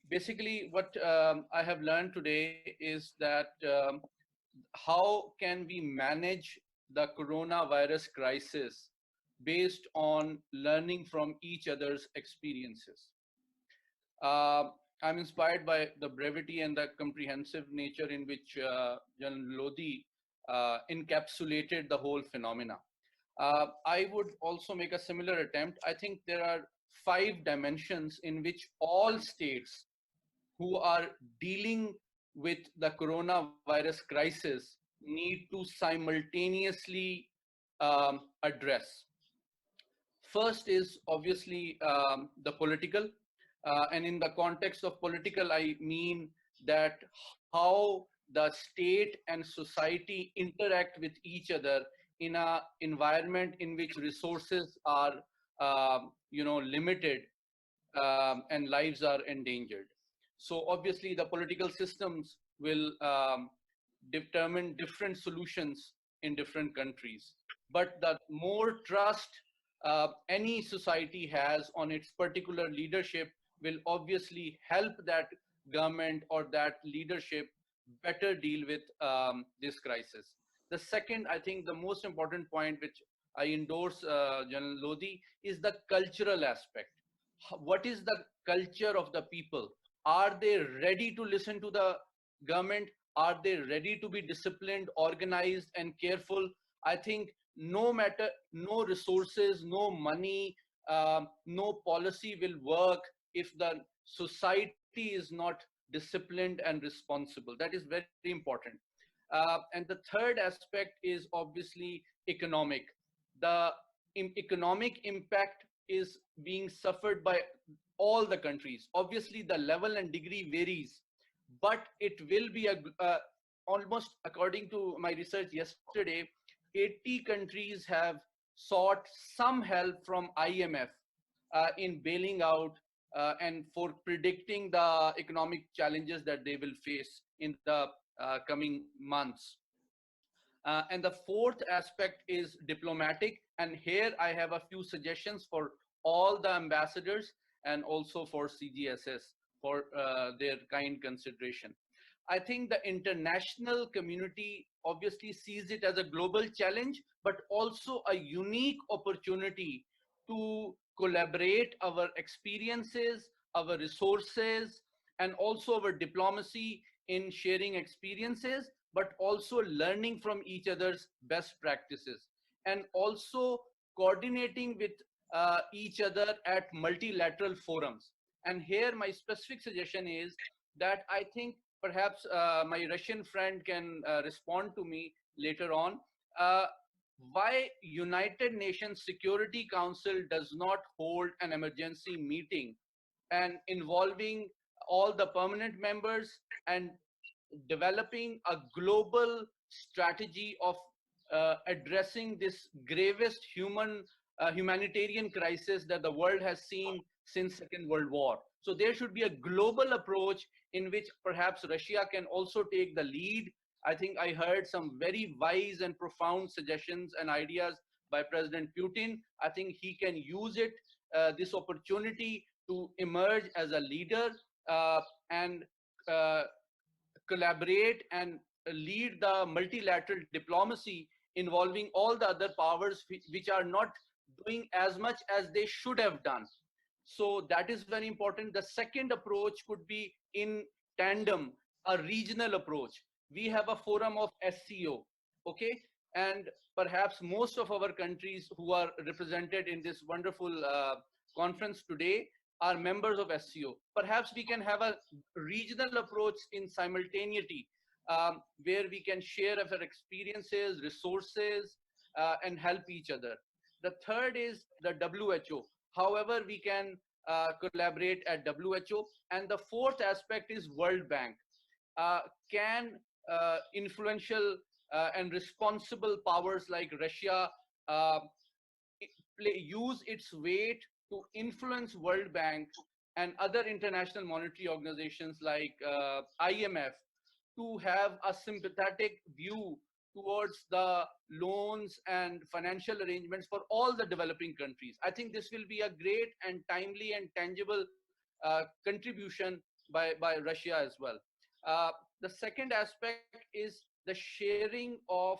Basically, what I have learned today is that how can we manage the coronavirus crisis based on learning from each other's experiences. I'm inspired by the brevity and the comprehensive nature in which General Lodi encapsulated the whole phenomena. I would also make a similar attempt. I think there are 5 dimensions in which all states who are dealing with the coronavirus crisis need to simultaneously address. First is obviously the political, and in the context of political, I mean that how the state and society interact with each other in a environment in which resources are, limited, and lives are endangered. So obviously the political systems will determine different solutions in different countries. But the more trust any society has on its particular leadership will obviously help that government or that leadership better deal with this crisis. The second, I think the most important point which I endorse, General Lodi, is the cultural aspect. What is the culture of the people? Are they ready to listen to the government? Are they ready to be disciplined, organized, and careful? I think no matter, no resources, no money, no policy will work if the society is not disciplined and responsible. That is very important. And the third aspect is obviously economic. The economic impact is being suffered by all the countries. Obviously, the level and degree varies, but it will be almost, according to my research yesterday, 80 countries have sought some help from IMF in bailing out and for predicting the economic challenges that they will face in the coming months. And the fourth aspect is diplomatic. And here I have a few suggestions for all the ambassadors and also for CGSS for their kind consideration. I think the international community obviously sees it as a global challenge, but also a unique opportunity to collaborate our experiences, our resources, and also our diplomacy in sharing experiences, but also learning from each other's best practices, and also coordinating with each other at multilateral forums. And here my specific suggestion is that I think perhaps my Russian friend can respond to me later on. Why United Nations Security Council does not hold an emergency meeting and involving all the permanent members and developing a global strategy of addressing this gravest humanitarian crisis that the world has seen since Second World War. So there should be a global approach in which perhaps Russia can also take the lead. I think I heard some very wise and profound suggestions and ideas by President Putin. I think he can use it, this opportunity to emerge as a leader and collaborate and lead the multilateral diplomacy involving all the other powers which are not doing as much as they should have done. So that is very important. The second approach could be in tandem, a regional approach. We have a forum of SCO, okay? And perhaps most of our countries who are represented in this wonderful conference today are members of SCO. Perhaps we can have a regional approach in simultaneity where we can share our experiences, resources, and help each other. The third is the WHO. However, we can collaborate at WHO. And the fourth aspect is World Bank. Can influential and responsible powers like Russia use its weight to influence World Bank and other international monetary organizations like IMF to have a sympathetic view towards the loans and financial arrangements for all the developing countries? I think this will be a great and timely and tangible contribution by Russia as well. The second aspect is the sharing of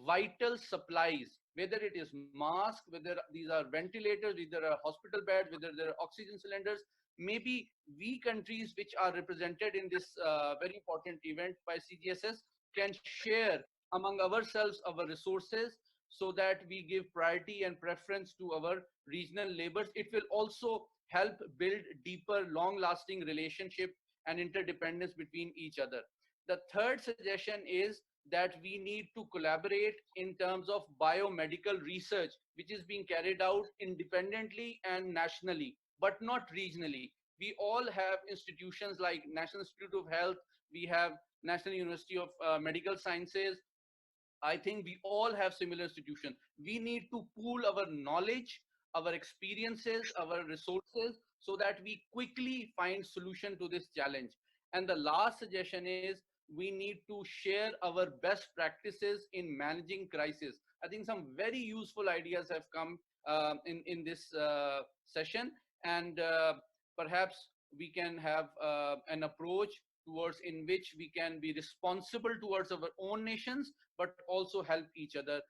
vital supplies, whether it is masks, whether these are ventilators, whether are hospital beds, whether there are oxygen cylinders. Maybe we countries which are represented in this very important event by CGSS can share among ourselves our resources so that we give priority and preference to our regional neighbors. It will also help build deeper, long-lasting relationship and interdependence between each other. The third suggestion is that we need to collaborate in terms of biomedical research, which is being carried out independently and nationally, but not regionally. We all have institutions like National Institute of Health, we have National University of Medical Sciences. I think we all have similar institutions. We need to pool our knowledge, our experiences, our resources, so that we quickly find solution to this challenge. And the last suggestion is we need to share our best practices in managing crisis. I think some very useful ideas have come in this session, and perhaps we can have an approach towards in which we can be responsible towards our own nations, but also help each other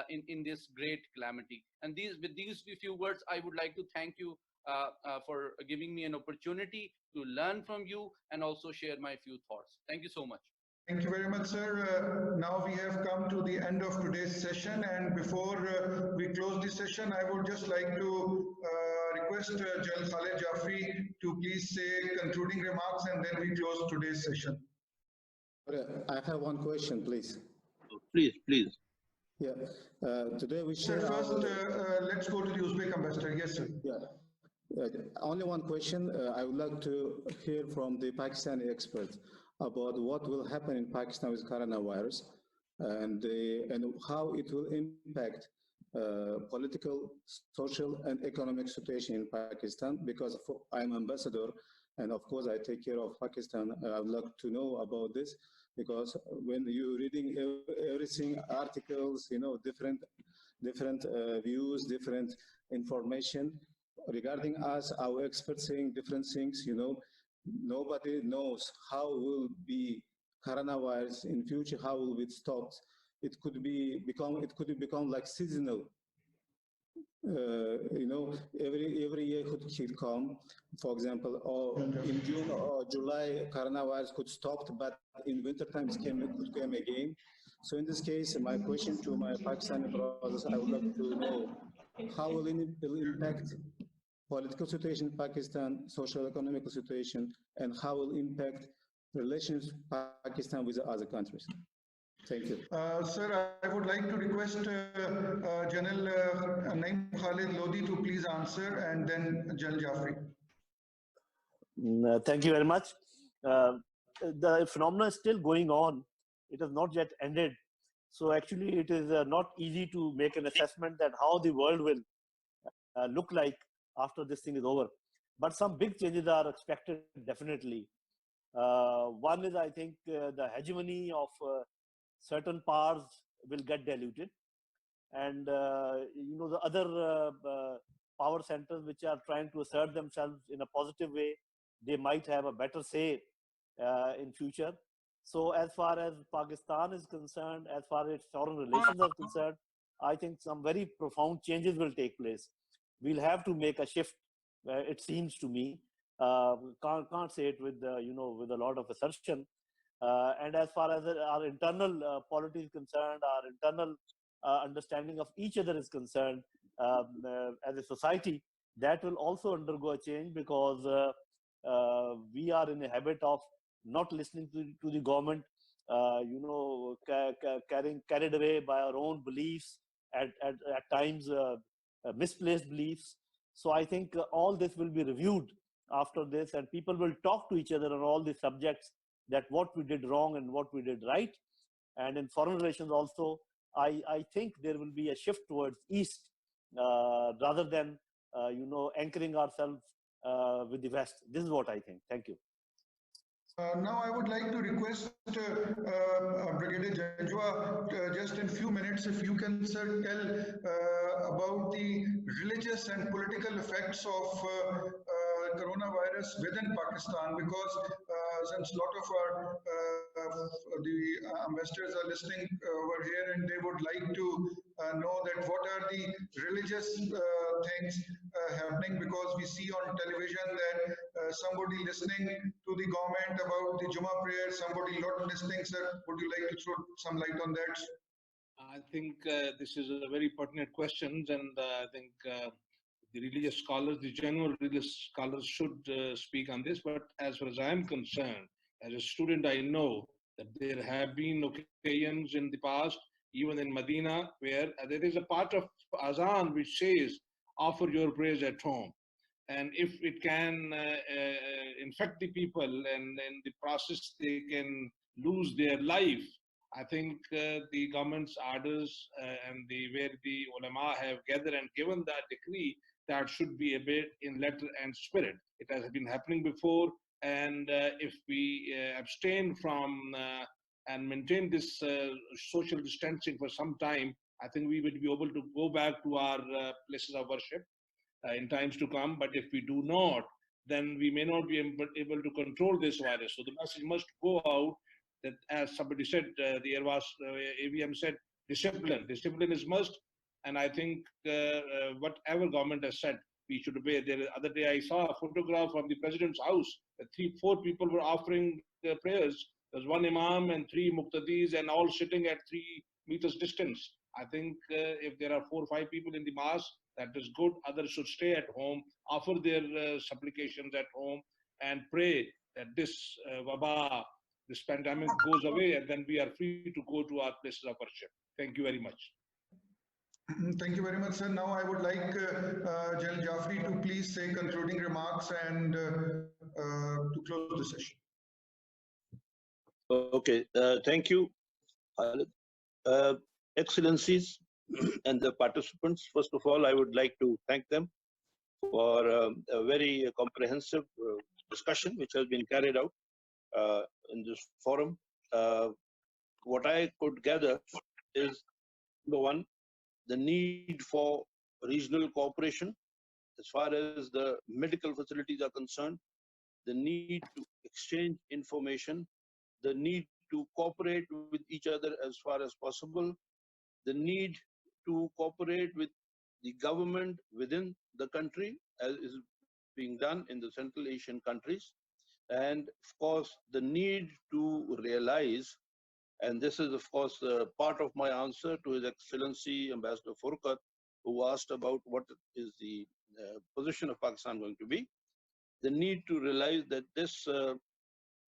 in this great calamity. And with these few words, I would like to thank you for giving me an opportunity to learn from you and also share my few thoughts. Thank you so much. Thank you very much, sir. Now we have come to the end of today's session, and before we close the session, I would just like to request General Khalid Jafri to please say concluding remarks, and then we close today's session. I have one question, please. Please. Yeah. Today we share. Sir, first, let's go to the Uzbek ambassador. Yes, sir. Yeah. Only one question. I would like to hear from the Pakistani experts about what will happen in Pakistan with coronavirus and how it will impact political, social, and economic situation in Pakistan. Because I'm ambassador, and of course I take care of Pakistan. I would like to know about this, because when you're reading everything, articles, different views, different information regarding us, our experts saying different things, nobody knows how will be coronavirus in future, how will it stop. It could become like seasonal. Every year could come. For example, or in June or July, coronavirus could stop, but in winter times could come again. So in this case, my question to my Pakistani brothers, I would like to know how will it impact political situation in Pakistan, social economic situation, and how will impact relations Pakistan with other countries. Thank you. Sir, I would like to request General Naim Khalid Lodi to please answer, and then General Jafri. Thank you very much. The phenomenon is still going on. It has not yet ended. So actually, it is not easy to make an assessment that how the world will look like after this thing is over. But some big changes are expected, definitely. One is, I think, the hegemony of certain powers will get diluted. And, the other power centers which are trying to assert themselves in a positive way, they might have a better say in future. So as far as Pakistan is concerned, as far as its foreign relations are concerned, I think some very profound changes will take place. We'll have to make a shift, it seems to me. Can't say it with, with a lot of assertion. And as far as our internal polity is concerned, our internal understanding of each other is concerned, as a society, that will also undergo a change, because we are in a habit of not listening to the government, carried away by our own beliefs, at times misplaced beliefs. So I think all this will be reviewed after this, and people will talk to each other on all these subjects, that what we did wrong and what we did right. And in foreign relations also, I think there will be a shift towards East, rather than, anchoring ourselves with the West. This is what I think. Thank you. Now I would like to request Brigadier Janjua, just in a few minutes, if you can, sir, tell about the religious and political effects of coronavirus within Pakistan, because since a lot of our the ambassadors are listening over here, and they would like to know that what are the religious things happening, because we see on television that somebody listening to the government about the Jummah prayer, somebody not listening. Sir, would you like to throw some light on that? I think this is a very pertinent question, and I think the religious scholars, the general religious scholars should speak on this. But as far as I am concerned, as a student, I know That there have been occasions in the past, even in Medina, where there is a part of Azan which says, offer your prayers at home. And if it can infect the people and in the process they can lose their life, I think the government's orders and where the ulama have gathered and given that decree, that should be obeyed in letter and spirit. It has been happening before, and if we abstain from and maintain this social distancing for some time, I think we would be able to go back to our places of worship in times to come. But if we do not, then we may not be able to control this virus. So the message must go out that, as somebody said, the AVM said, discipline. Discipline is must. And I think whatever government has said, we should obey. The other day I saw a photograph from the president's house. 4 people were offering prayers. There's one imam and 3 muqtadis, and all sitting at 3 meters distance. I think if there are 4 or 5 people in the mosque, that is good. Others should stay at home, offer their supplications at home, and pray that this wabah, this pandemic goes away, and then we are free to go to our places of worship. Thank you very much. Thank you very much, sir. Now I would like General Jaffrey to please say concluding remarks and to close the session. Okay, thank you, Excellencies and the participants. First of all, I would like to thank them for a very comprehensive discussion which has been carried out in this forum. What I could gather is, number one, the need for regional cooperation as far as the medical facilities are concerned, the need to exchange information, the need to cooperate with each other as far as possible, the need to cooperate with the government within the country, as is being done in the Central Asian countries, and of course the need to realize, and this is of course part of my answer to His Excellency Ambassador Furqat, who asked about what is the position of Pakistan going to be, the need to realize that this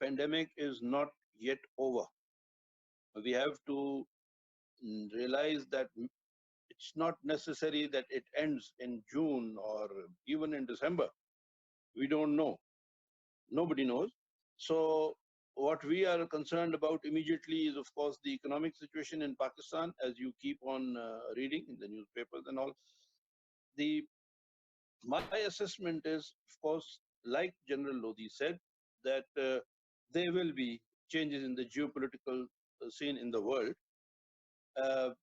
pandemic is not yet over. We have to realize that it's not necessary that it ends in June or even in December. We don't know. Nobody knows. So what we are concerned about immediately is, of course, the economic situation in Pakistan, as you keep on reading in the newspapers and all. My assessment is, of course, like General Lodi said, that there will be changes in the geopolitical scene in the world.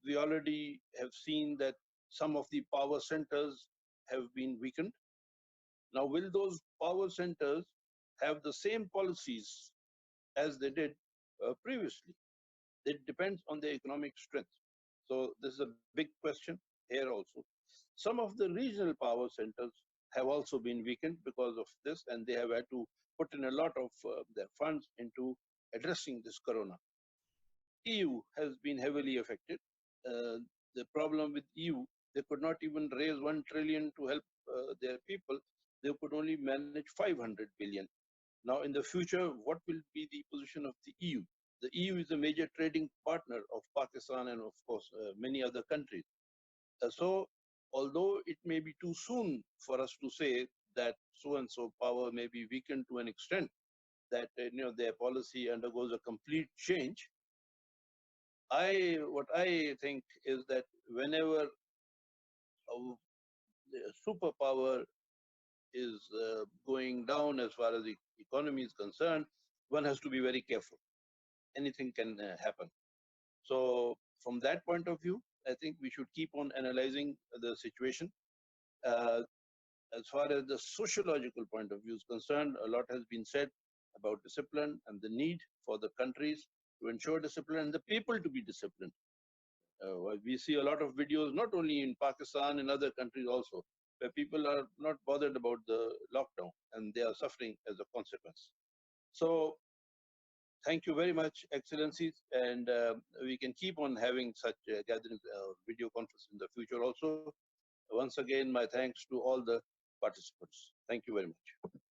We already have seen that some of the power centers have been weakened. Now, will those power centers have the same policies as they did previously? It depends on their economic strength. So this is a big question here also. Some of the regional power centers have also been weakened because of this, and they have had to put in a lot of their funds into addressing this corona. EU has been heavily affected. The problem with EU, they could not even raise 1 trillion to help their people. They could only manage 500 billion. Now, in the future, what will be the position of the EU? The EU is a major trading partner of Pakistan and, of course, many other countries. So, although it may be too soon for us to say that so-and-so power may be weakened to an extent that their policy undergoes a complete change, what I think is that whenever the superpower is going down as far as the economy is concerned, one has to be very careful. Anything can happen. So from that point of view, I think we should keep on analyzing the situation. As far as the sociological point of view is concerned, a lot has been said about discipline and the need for the countries to ensure discipline and the people to be disciplined. We see a lot of videos, not only in Pakistan, in other countries also, where people are not bothered about the lockdown and they are suffering as a consequence. So thank you very much, Excellencies, and we can keep on having such gatherings, video conference in the future also. Once again, my thanks to all the participants. Thank you very much.